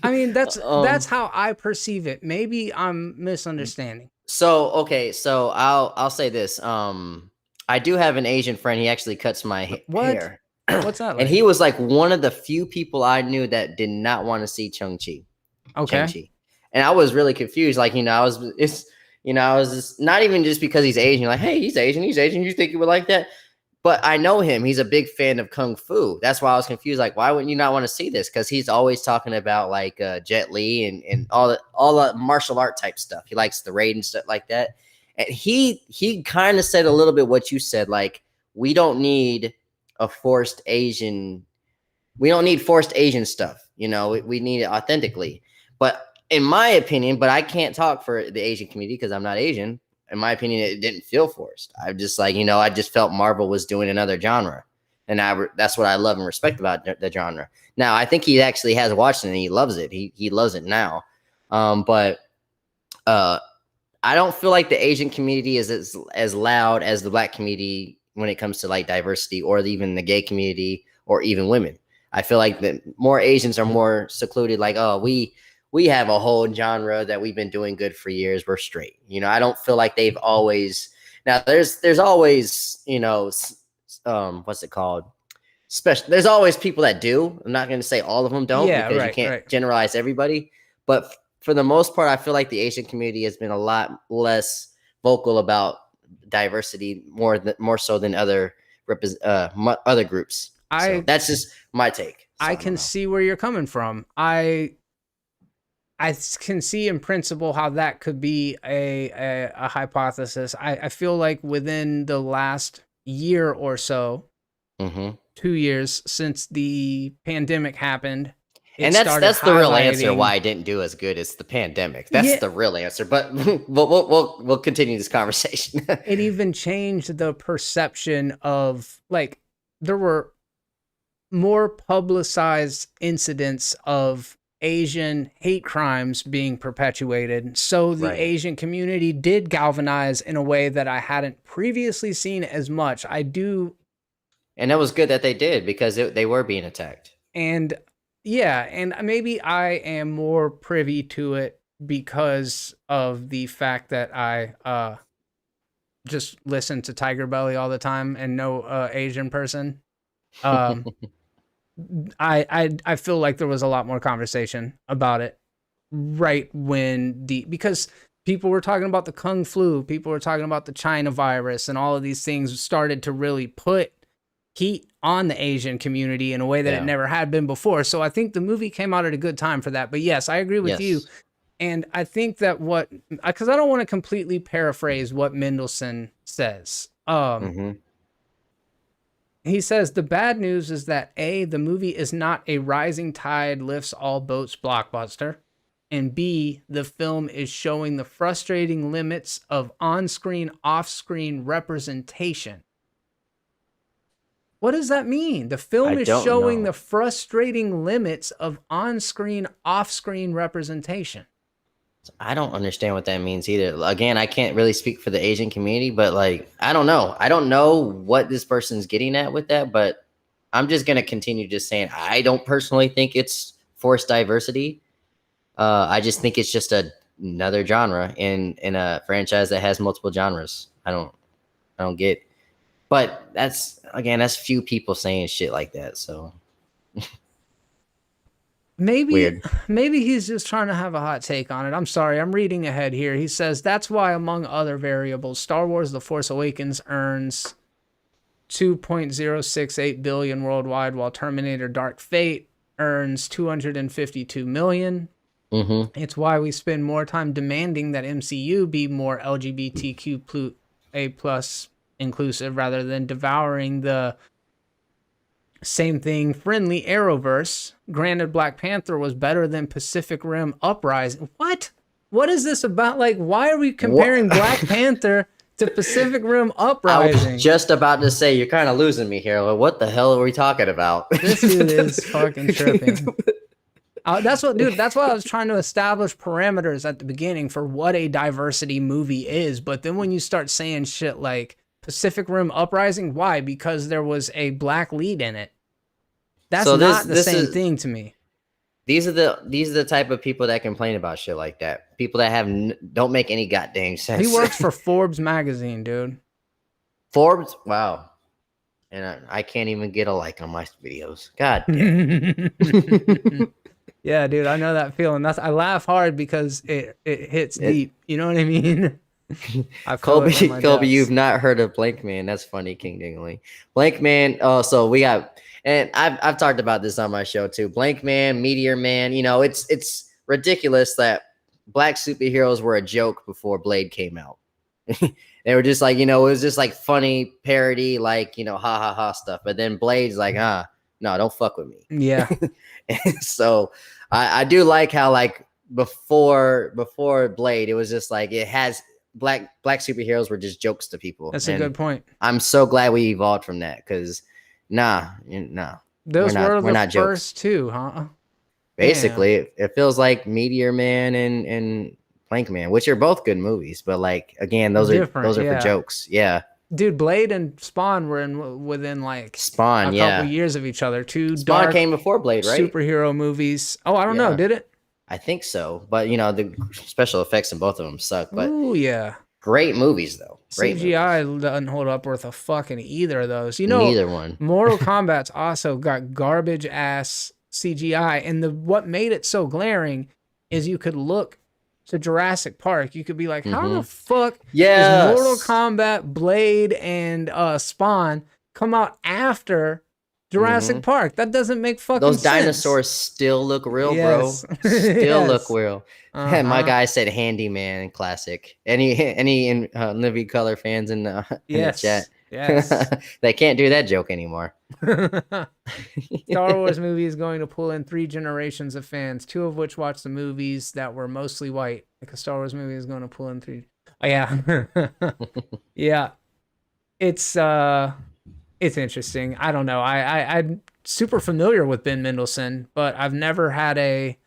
I mean, that's um how I perceive it. Maybe I'm misunderstanding. so okay, so I'll say this. I do have an Asian friend. He actually cuts my What? hair. What's that And like? he was like one of the few people I knew that did not want to see Okay. Shang-Chi. And I was really confused. Like, I was just not even just because he's Asian, like, hey, he's Asian, he's Asian. You think you would like that? But I know him. He's a big fan of Kung Fu. That's why I was confused. Like, why wouldn't you not want to see this? Because he's always talking about like Jet Li and all the martial art type stuff. He likes the raid and stuff like that. And he kind of said a little bit what you said. Like, we don't need a forced Asian. We don't need forced Asian stuff. We need it authentically. But in my opinion, but I can't talk for the Asian community because I'm not Asian. In my opinion, it didn't feel forced. I just like, I just felt Marvel was doing another genre. And that's what I love and respect about the genre. Now, I think he actually has watched it and he loves it. He loves it now. But I don't feel like the Asian community is as loud as the black community when it comes to like diversity or even the gay community or even women. I feel like that more Asians are more secluded. Like, oh, we have a whole genre that we've been doing good for years. We're straight. I don't feel like they've always. Now, there's always, what's it called? Special. There's always people that do. I'm not going to say all of them don't Yeah, because you right, can't right. generalize everybody. But for the most part, I feel like the Asian community has been a lot less vocal about diversity more so than other other groups. So I that's just my take. So I I don't can know. see where you're coming from. I can see in principle how that could be a hypothesis. I feel like within the last year or so, Mm-hmm. 2 years since the pandemic happened, it And that's started that's the real answer highlighting. why I didn't do as good as the pandemic. That's Yeah, the real answer. But we'll continue this conversation. it even changed the perception of like there were more publicized incidents of Asian hate crimes being perpetuated. So the Right. Asian community did galvanize in a way that I hadn't previously seen as much. I do. And that was good that they did because they were being attacked. And yeah, and maybe I am more privy to it because of the fact that I just listen to Tiger Belly all the time and know Asian person. Um, I feel like there was a lot more conversation about it right when because people were talking about the Kung flu, people were talking about the China virus, and all of these things started to really put heat on the Asian community in a way that it Yeah. never had been before. So I think the movie came out at a good time for that. But yes, I agree with you. Yes. And I think that because I don't want to completely paraphrase what Mendelsohn says. Mm-hmm. He says the bad news is that A, the movie is not a rising tide lifts all boats blockbuster, and B, the film is showing the frustrating limits of on-screen, off-screen representation. What does that mean? The I film is don't showing know. the frustrating limits of on-screen, off-screen representation. I don't understand what that means either. Again, I can't really speak for the Asian community, but like, I don't know. I don't know what this person's getting at with that, but I'm just going to continue just saying, I don't personally think it's forced diversity. I just think it's just another genre in a franchise that has multiple genres. I don't get, but that's few people saying shit like that. So Maybe weird. maybe he's just trying to have a hot take on it. I'm sorry, I'm reading ahead here. He says that's why among other variables, Star Wars The Force Awakens earns 2.068 billion worldwide while Terminator Dark Fate earns 252 million. Mm-hmm. It's why we spend more time demanding that MCU be more A plus inclusive rather than devouring the same thing friendly Arrowverse. Granted, Black Panther was better than Pacific Rim Uprising. What is this about? Like, why are we comparing What? Black Panther to Pacific Rim I was Uprising? just about to say, you're kind of losing me here. Like, what the hell are we talking about? This dude is fucking tripping. That's why I was trying to establish parameters at the beginning for what a diversity movie is. But then when you start saying shit like Pacific Rim Uprising, why? Because there was a black lead in it. That's So not the this same is thing to me. these are the type of people that complain about shit like that. People that don't make any goddamn sense. He works for Forbes magazine, dude. Forbes. Wow. And I can't even get a like on my videos. God damn. Yeah, dude, I know that feeling. I laugh hard because it hits It- deep. You know what I mean? I feel Colby, it in my Colby, depths. you've not heard of Blank Man. That's funny, King Dingley. Blank Man. Oh, so we got, and I've talked about this on my show too. Blank Man, Meteor Man. You know, it's ridiculous that black superheroes were a joke before Blade came out. They were just like, it was just like funny parody, like, ha ha ha stuff. But then Blade's like, no, don't fuck with me. Yeah. And so I do like how like before Blade, it was just like it has black superheroes were just jokes to people. That's a And good point. I'm so glad we evolved from that because nah, Those we're were not the jokes. first two, huh? Basically, it feels like Meteor Man and Plank Man, which are both good movies, but like again, those are Different, for yeah. jokes. Yeah, Dude, Blade and Spawn were within like Spawn. a couple years of each other. Two Spawn dark came before Blade, right? superhero movies. Oh, I don't know. Yeah. Did it? I think so, but the special effects in both of them suck. But Oh yeah. great movies though. Great CGI movies. doesn't hold up worth a fucking either of those. Neither one. Mortal Kombat's also got garbage ass CGI, and what made it so glaring is you could look to Jurassic Park. You could be like, how the fuck Yes. is Mortal Kombat, Blade, and Spawn come out after Jurassic Park? That doesn't make fucking Those sense. dinosaurs still look real, Yes. bro. Still look Yes. real. My guy said Handyman classic. Any Living Color fans in the chat? Yes. They can't do that joke anymore. Star Wars movie is going to pull in 3 generations of fans, 2 of which watched the movies that were mostly white. Like a Star Wars movie is going to pull in 3. Oh yeah. Yeah. It's interesting. I don't know. super familiar with Ben Mendelsohn, but I've never had a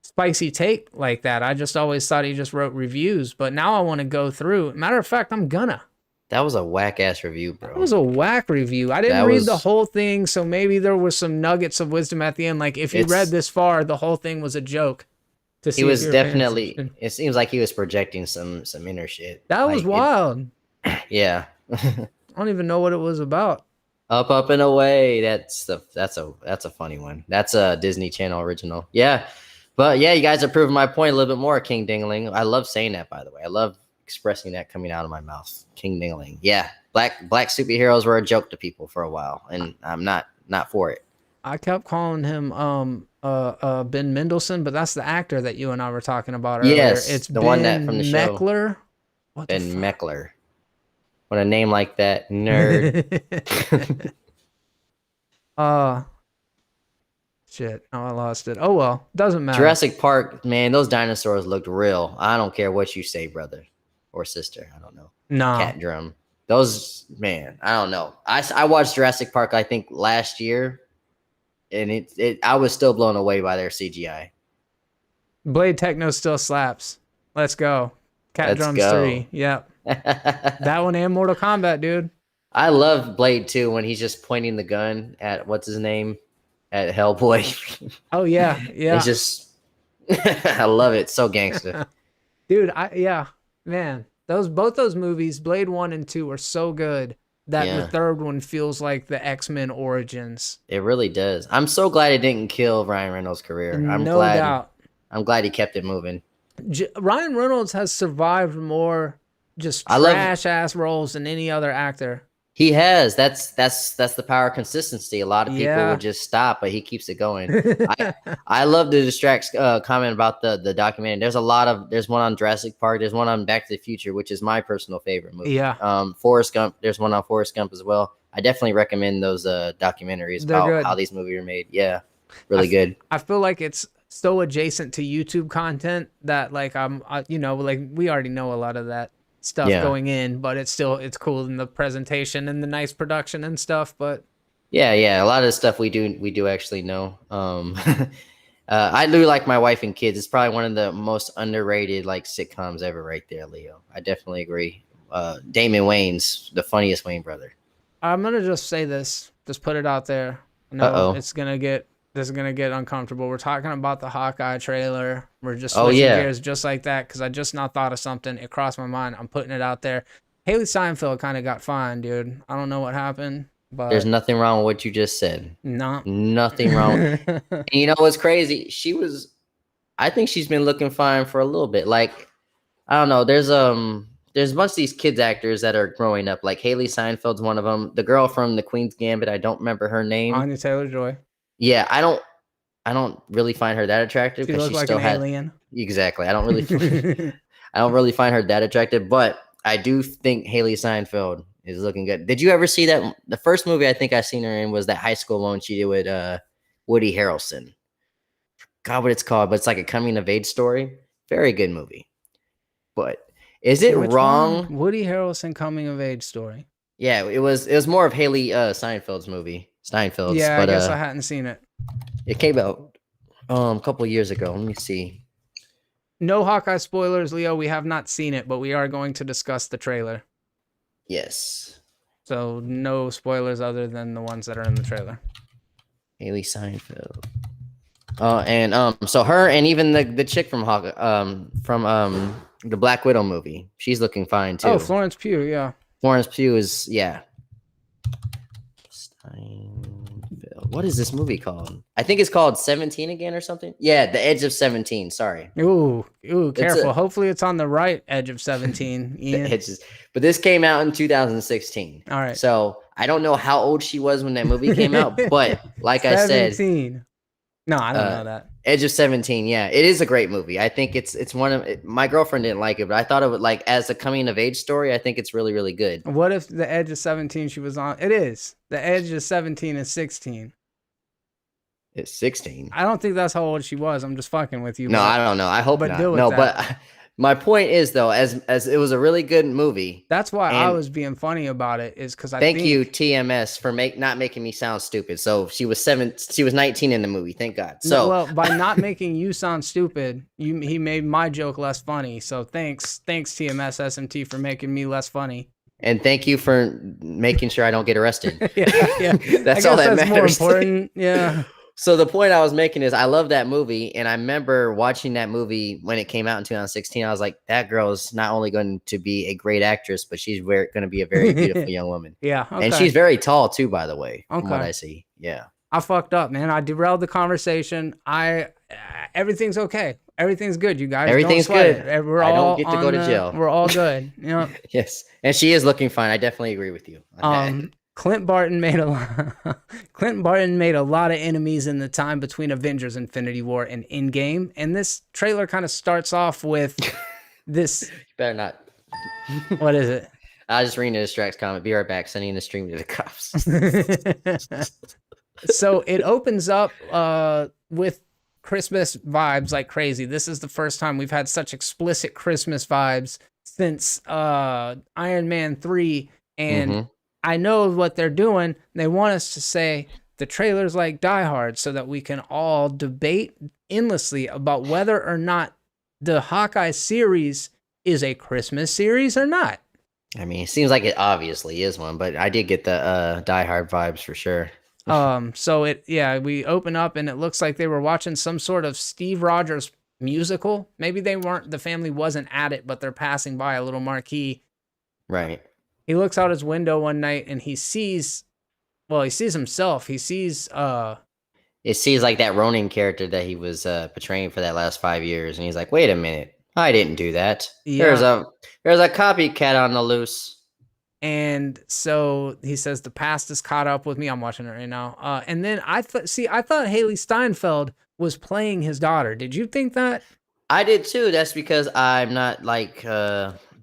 spicy take like that. I just always thought he just wrote reviews, but now I want to go through. Matter of fact, I'm gonna. That was a whack ass review, That bro. was a whack review. I didn't That read the was whole thing, so maybe there was some nuggets of wisdom at the end. Like if you read it's this far, the whole thing was a joke to he see if was you're paying definitely attention. it seems like he was projecting some inner shit. That was Like it wild. yeah. I don't even know what it was about. Up and away. That's a funny one. That's a Disney Channel original. Yeah. But yeah, you guys are proving my point a little bit more, King Dingling. I love saying that, by the way. I love expressing that coming out of my mouth. King Dingling. Yeah. Black superheroes were a joke to people for a while, and I'm not for it. I kept calling him Ben Mendelsohn, but that's the actor that you and I were talking about earlier. Yes, It's the one that from the Ben show. Meckler. What the Ben fuck? Meckler. What a name like that, nerd. uh shit. Oh, I lost it. Oh well, doesn't matter. Jurassic Park, man, those dinosaurs looked real. I don't care what you say, brother or sister. I don't know. Nah. Cat drum. Those, man, I don't know. I watched Jurassic Park, I think, last year, and I was still blown away by their CGI. Blade Techno still slaps. Let's go. Cat Let's Drums go. 3. Yep. That one and Mortal Kombat, dude. I love Blade too when he's just pointing the gun at what's his name at Hellboy. Oh yeah, yeah. It's just, I love it. So gangster. Dude, yeah, man. Both those movies, Blade 1 and 2, are so good that Yeah. the third one feels like the X-Men Origins. It really does. I'm so glad it didn't kill Ryan Reynolds' career. No doubt. I'm glad he kept it moving. Ryan Reynolds has survived more just I love- trash ass roles than any other actor. He has. That's the power of consistency. A lot of people Yeah. would just stop, but he keeps it going. I love the distract comment about the documentary. There's one on Jurassic Park. There's one on Back to the Future, which is my personal favorite movie. Yeah. Forrest Gump. There's one on Forrest Gump as well. I definitely recommend those documentaries They're about good. how these movies are made. Yeah, really good. I feel like it's so adjacent to YouTube content that like like we already know a lot of that stuff Yeah. going in, but it's cool in the presentation and the nice production and stuff. But Yeah. A lot of the stuff we do actually know. I do like My Wife and Kids. It's probably one of the most underrated like sitcoms ever, right there, Leo. I definitely agree. Damon Wayans, the funniest Wayne brother. I'm gonna just say this, just put it out there. No, Uh-oh. this is gonna get uncomfortable. We're talking about the Hawkeye trailer. We're just Oh, switching yeah. gears just like that because I just now thought of something. It crossed my mind. I'm putting it out there. Haley Steinfeld kind of got fined, dude. I don't know what happened, but There's nothing wrong with what you just said. no. Nothing wrong. And you know what's crazy? I think she's been looking fine for a little bit. Like, I don't know. There's a bunch of these kids actors that are growing up. Like Haley Seinfeld's one of them. The girl from The Queen's Gambit, I don't remember her name. Anya Taylor-Joy. Yeah, I don't really find her that attractive She because looks she like still an has alien. exactly. I don't really find her that attractive, but I do think Haley Seinfeld is looking good. Did you ever see that? The first movie I think I seen her in was that high school one she did with Woody Harrelson. God, what it's called, but it's like a coming of age story. Very good movie. But is it Which wrong? one? Woody Harrelson coming of age story. Yeah, it was more of Haley Seinfeld's movie. Steinfeld's. Yeah, but I guess I hadn't seen it. it came out a couple of years ago. Let me see. No Hawkeye spoilers, Leo. We have not seen it, but we are going to discuss the trailer. Yes. So no spoilers other than the ones that are in the trailer. Haley Seinfeld. And so her and even the chick from the Black Widow movie, she's looking fine too. Oh, Florence Pugh, yeah. Florence Pugh is Steinfeld. What is this movie called? I think it's called 17 again or something. Yeah, The Edge of 17. Sorry. Ooh, careful. a- Hopefully it's on the right edge of 17. The Ian. Edge is- but this came out in 2016. All right. So I don't know how old she was when that movie came out, but like I said, 17. No, I don't know that. Edge of 17, yeah, it is a great movie. I think it's one of my girlfriend didn't like it, but I thought of it like as a coming of age story. I think it's really, really good. What if the edge of 17 she was on? It is. The edge of 17 is 16. It's 16. I don't think that's how old she was. I'm just fucking with you. No, but- I don't know. I hope but not. do with No, that. My point is though, as it was a really good movie, That's why I and was being funny about it, is because I thank you think TMS for not making me sound stupid. So she was 19 in the movie. Thank God. no, So well, by not making you sound stupid, he made my joke less funny. So thanks TMS SMT for making me less funny. and thank you for making sure I don't get arrested. Yeah. I That's all guess that that's more matters. important. Yeah. So the point I was making is I love that movie, and I remember watching that movie when it came out in 2016. I was like, that girl's not only going to be a great actress, but she's going to be a very beautiful young woman. Yeah. And Okay. she's very tall too, by the way, from what Okay. I see. Yeah. I fucked up, man. I derailed the conversation. Everything's okay. Everything's good, you guys. Don't Everything's sweat good. it. We're I don't all get to go on to the. jail. We're all good. You know. Yes. And she is looking fine. I definitely agree with you on that. Clint Barton made a lot. Clint Barton made a lot of enemies in the time between Avengers: Infinity War and Endgame, and this trailer kind of starts off with this. You better not. What is it? I was just reading the Distracts comment. Be right back. Sending the stream to the cops. So it opens up with Christmas vibes like crazy. This is the first time we've had such explicit Christmas vibes since Iron Man 3, and I know what they're doing. They want us to say the trailer's like Die Hard so that we can all debate endlessly about whether or not the Hawkeye series is a Christmas series or not. I mean, it seems like it obviously is one, but I did get the Die Hard vibes for sure. So we open up and it looks like they were watching some sort of Steve Rogers musical. Maybe the family wasn't at it, but they're passing by a little marquee. Right. He looks out his window one night and he sees himself. He sees It seems like that Ronin character that he was portraying for that last 5 years, and he's like, "Wait a minute, I didn't do that. Yeah. There's a copycat on the loose." And so he says the past is caught up with me. I'm watching it right now. And then I thought Haley Steinfeld was playing his daughter. Did you think that? I did too. That's because I'm not like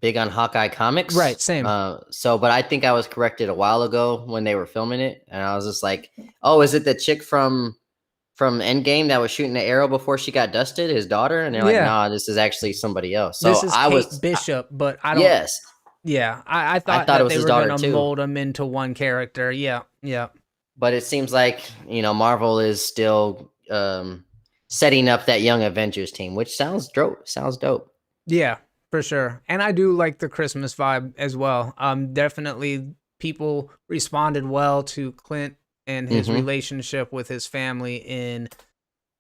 big on Hawkeye comics. Right, same. But I think I was corrected a while ago when they were filming it, and I was just like, "Oh, is it the chick from Endgame that was shooting the arrow before she got dusted, his daughter?" And they're like, "Nah, this is actually somebody else." So this is Kate Bishop, but I don't. Yes. Yeah, I thought it was they his were daughter going to too. mold him into one character. Yeah. But it seems like, Marvel is still setting up that young Avengers team, which sounds dope. Yeah, for sure. And I do like the Christmas vibe as well. Definitely people responded well to Clint and his relationship with his family in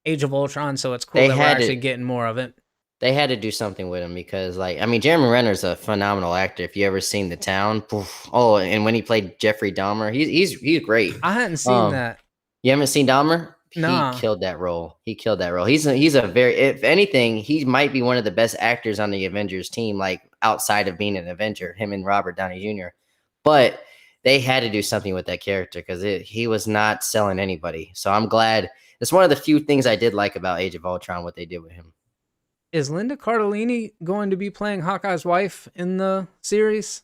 Age of Ultron, so it's cool that we're actually getting more of it. They had to do something with him because, Jeremy Renner's a phenomenal actor. If you ever seen The Town, and when he played Jeffrey Dahmer, he's great. I hadn't seen that. You haven't seen Dahmer? No. He killed that role. He's a very, if anything, he might be one of the best actors on the Avengers team, like outside of being an Avenger, him and Robert Downey Jr. But they had to do something with that character because he was not selling anybody. So I'm glad. It's one of the few things I did like about Age of Ultron, what they did with him. Is Linda Cardellini going to be playing Hawkeye's wife in the series?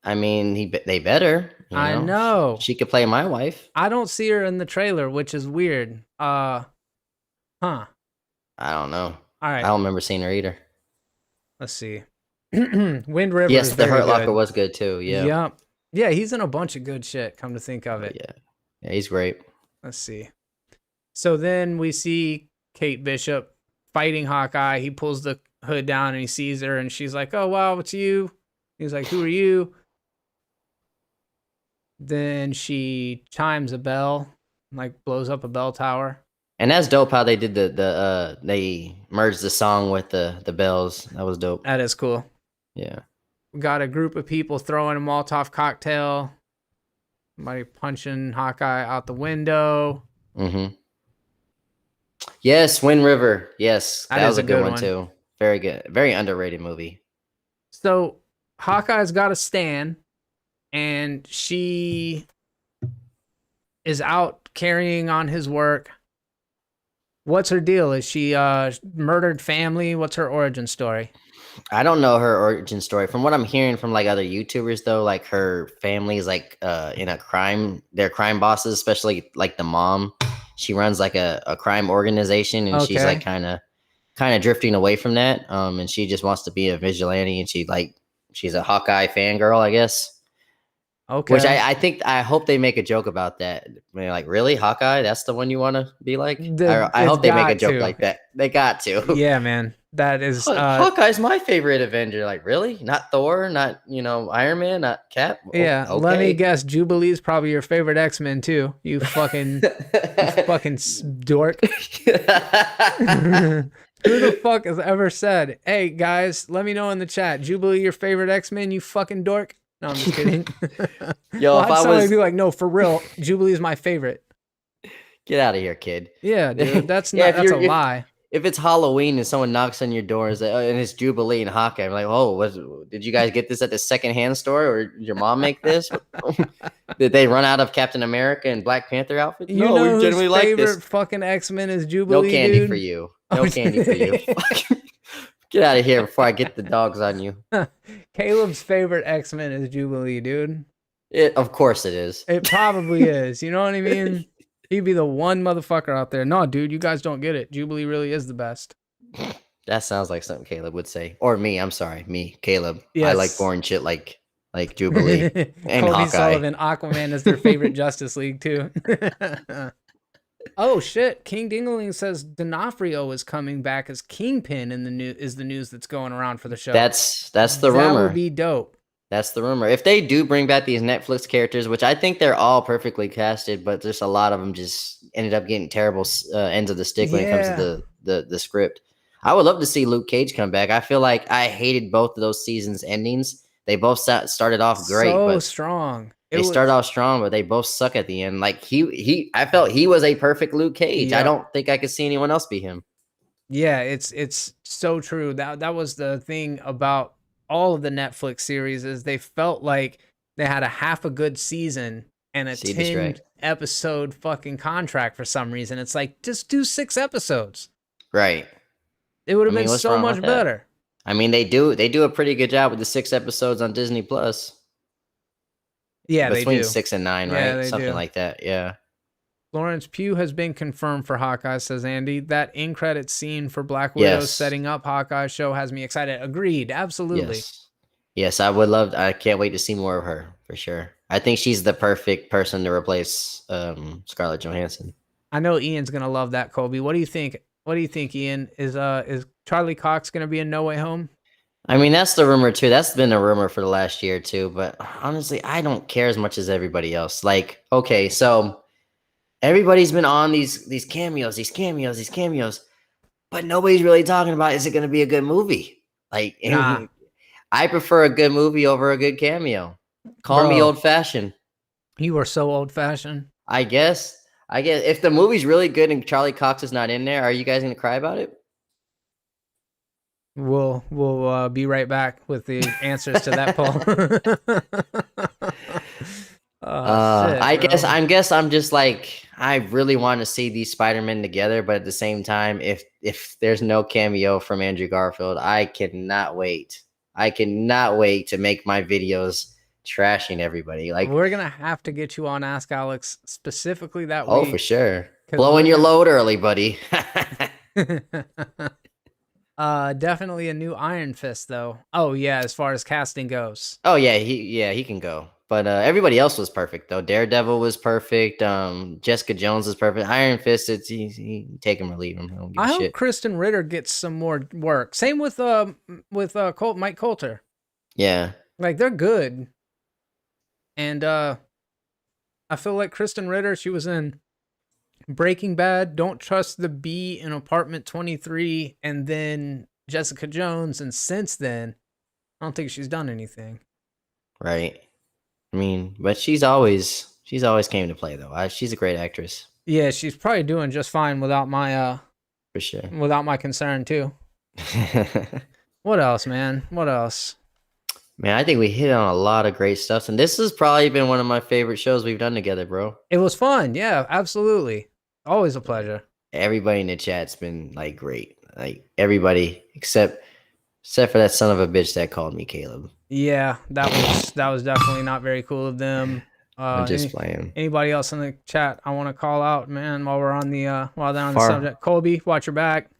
I mean, they better. I know. She could play my wife. I don't see her in the trailer, which is weird. I don't know. All right. I don't remember seeing her either. Let's see. Wind River. Yes, the Hurt Locker was good too. Yeah. Yep. Yeah, he's in a bunch of good shit, come to think of it. Yeah, he's great. Let's see. So then we see Kate Bishop fighting Hawkeye. He pulls the hood down and he sees her and she's like, "Oh, wow, it's you." He's like, "Who are you?" Then she chimes a bell, like blows up a bell tower. And that's dope how they did they merged the song with the bells. That was dope. That is cool. Yeah. We got a group of people throwing a Molotov cocktail. Somebody punching Hawkeye out the window. Yes, Wind River. Yes, that was a good one too. Very good. Very underrated movie. So Hawkeye's got a stand, and she is out carrying on his work. What's her deal? Is she murdered family? What's her origin story? I don't know her origin story. From what I'm hearing from like other YouTubers though, like her family is like in a crime, they're crime bosses, especially like the mom. She runs like a crime organization and she's like kind of kind of drifting away from that. And she just wants to be a vigilante, and she's a Hawkeye fangirl, I guess. Which Okay. I hope they make a joke about that. I mean, like, really, Hawkeye? That's the one you want to be like? I It's hope they make a got joke to. like that. They got to. Yeah, man. That is Hawkeye's my favorite Avenger. Like, really? Not Thor? Not Iron Man? Not Cap? yeah, let me Okay. guess, Jubilee's probably your favorite X-Men too. You fucking dork. Who the fuck has ever said, "Hey guys, let me know in the chat, Jubilee your favorite X-Men, you fucking dork"? No, I'm just kidding. Yo, Well, if I'd I somebody was be like, "No, for real, Jubilee's my favorite." get out of here, kid. Yeah, dude, that's Yeah, not that's a lie. if it's Halloween and someone knocks on your door and, and it's Jubilee and Hawkeye, I'm like, oh, did you guys get this at the secondhand store, or did your mom make this? Did they run out of Captain America and Black Panther outfits? You No, we know whose genuinely like favorite this. fucking X-Men is No Jubilee, candy for dude? you. No candy for you. Get out of here before I get the dogs on you. Caleb's favorite X-Men is Jubilee, dude. Of course it is. It probably is. You know what I mean? He'd be the one motherfucker out there. No, dude, you guys don't get it. Jubilee really is the best. That sounds like something Caleb would say. Or me, I'm sorry. Me, Caleb. I like Yes. boring shit like Jubilee and Kobe Hawkeye. Sullivan, Aquaman is their favorite Justice League too. Oh shit! King Dingling says D'Onofrio is coming back as Kingpin in the news that's going around for the show. That's the That rumor. would be dope. That's the rumor. If they do bring back these Netflix characters, which I think they're all perfectly casted, but just a lot of them just ended up getting terrible ends of the stick when it comes to the script. I would love to see Luke Cage come back. I feel like I hated both of those seasons' endings. They both started off great, but strong. they started off strong, but they both suck at the end. Like I felt he was a perfect Luke Cage. Yeah. I don't think I could see anyone else be him. Yeah, it's so true. That was the thing about all of the Netflix series is they felt like they had a half a good season and a 10 episode fucking contract for some reason. It's like, just do 6 episodes. Right. It would have been so much better. I mean, they do a pretty good job with the 6 episodes on Disney Plus. Yeah, between they do. 6 and 9, Yeah, right? Something do. like that. Yeah. Lawrence Pugh has been confirmed for Hawkeye, says Andy. That in credit scene for Black Widow setting up Hawkeye show has me excited. Agreed. Absolutely. Yes, I can't wait to see more of her for sure. I think she's the perfect person to replace Scarlett Johansson. I know Ian's gonna love that, Colby. What do you think? What do you think, Ian? Is Charlie Cox gonna be in No Way Home? I mean, that's the rumor too. That's been a rumor for the last year too. But honestly, I don't care as much as everybody else. Like, okay, so everybody's been on these cameos, but nobody's really talking about, is it going to be a good movie? Like, Nah. I prefer a good movie over a good cameo. Call me old fashioned. You are so old fashioned. I guess if the movie's really good and Charlie Cox is not in there, are you guys going to cry about it? We'll be right back with the answers to that poll. I guess I'm just like, I really want to see these Spider-Men together, but at the same time, if there's no cameo from Andrew Garfield, I cannot wait. I cannot wait to make my videos trashing everybody. Like, we're gonna have to get you on Ask Alex specifically that week. Oh, for sure. Blowing your load early, buddy. Definitely a new Iron Fist though. Oh yeah, as far as casting goes. Oh yeah, he can go. But everybody else was perfect though. Daredevil was perfect. Jessica Jones was perfect. Iron Fist, he take him or leave him. I hope Kristen Ritter gets some more work. Same with Mike Coulter. Yeah. Like, they're good. And I feel like Kristen Ritter, she was in Breaking Bad, Don't Trust the Bee in Apartment 23, and then Jessica Jones, and since then, I don't think she's done anything. Right. I mean, but she's always came to play though. She's a great actress. Yeah, she's probably doing just fine without my for sure. Without my concern too. What else, man? What else? Man, I think we hit on a lot of great stuff, and this has probably been one of my favorite shows we've done together, bro. It was fun. Yeah, absolutely. Always a pleasure. Everybody in the chat's been like great. Like everybody except for that son of a bitch that called me Caleb. Yeah, that was definitely not very cool of them. I'm just playing. Anybody else in the chat I want to call out, man, while we're on the the subject? Colby, watch your back.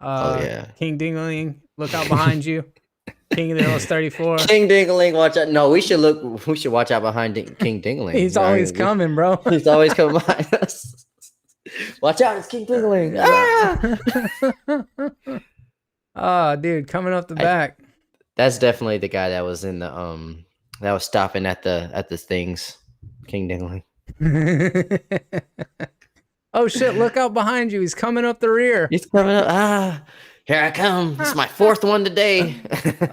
Oh yeah. King Dingling, look out behind you. King of the Hills 34. King Dingling, watch out! No, we should look. We should watch out behind King Dingling. He's always coming, bro. He's always coming behind us. Watch out! It's King Dingling. Oh, dude, coming up the back. That's definitely the guy that was in the that was stopping at the things. King Dingling. Oh shit, look out behind you. He's coming up the rear. He's coming up. Here I come. It's my fourth one today.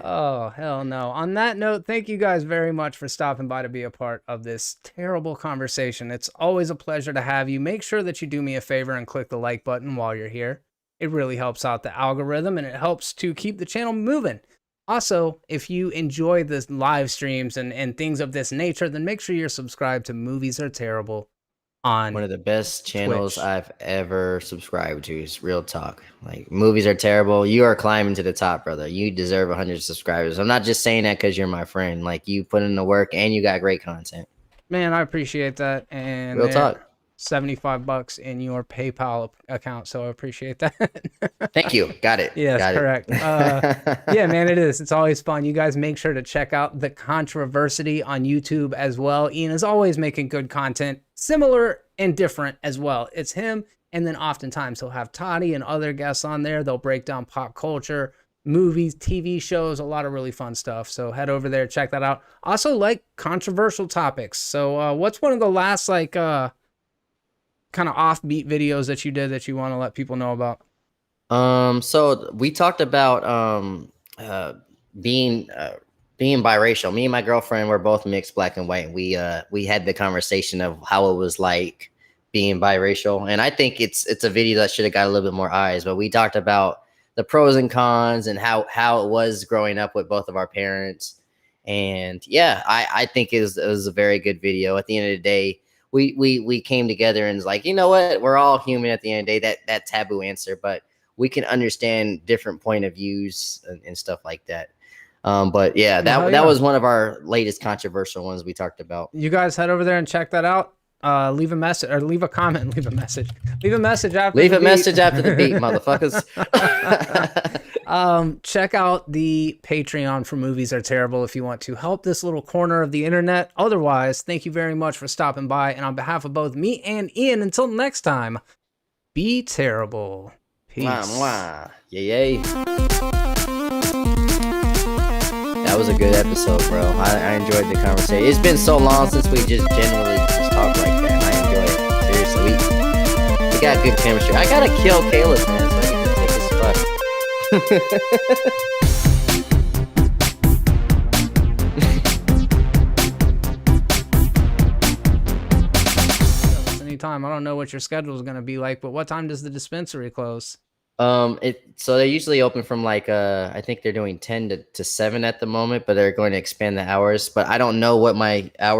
Oh, hell no. On that note, thank you guys very much for stopping by to be a part of this terrible conversation. It's always a pleasure to have you. Make sure that you do me a favor and click the like button while you're here. It really helps out the algorithm and it helps to keep the channel moving. Also, if you enjoy the live streams and things of this nature, then make sure you're subscribed to Movies Are Terrible on one of the best channels Twitch. I've ever subscribed to. Is real talk. Like, Movies Are Terrible. You are climbing to the top, brother. You deserve 100 subscribers. I'm not just saying that because you're my friend. Like, you put in the work and you got great content. Man, I appreciate that. And real talk. $75 in your PayPal account, so I appreciate that. Thank you. Got it. Yes, got correct. Yeah, man, it is. It's always fun. You guys make sure to check out The Controversy on YouTube as well. Ian is always making good content, similar and different as well. It's him, and then oftentimes he'll have Toddy and other guests on there. They'll break down pop culture, movies, TV shows, a lot of really fun stuff. So head over there, check that out. Also, like controversial topics. So what's one of the last like kind of offbeat videos that you did that you want to let people know about? So we talked about being biracial. Me and my girlfriend were both mixed black and white. We had the conversation of how it was like being biracial, and I think it's a video that should have got a little bit more eyes. But we talked about the pros and cons and how it was growing up with both of our parents. And yeah, I think it was a very good video. At the end of the day, we came together and was like, you know what, we're all human at the end of the day. That taboo answer, but we can understand different point of views and stuff like that. But yeah, that was one of our latest controversial ones we talked about. You guys head over there and check that out. Leave a message or leave a comment. Leave a message. Leave a message after. Leave a message after the beat, motherfuckers. Check out the Patreon for Movies Are Terrible if you want to help this little corner of the internet. Otherwise, thank you very much for stopping by. And on behalf of both me and Ian, until next time, be terrible. Peace. Mwah, mwah. Yay. That was a good episode, bro. I enjoyed the conversation. It's been so long since we just generally just talked like that. I enjoy it. Seriously, we got good chemistry. I gotta kill Caleb, man, so I can just take his spot. Anytime. I don't know what your schedule is going to be like, but what time does the dispensary close? So they're usually open from like I think they're doing 10 to 7 at the moment, but they're going to expand the hours. But I don't know what my hours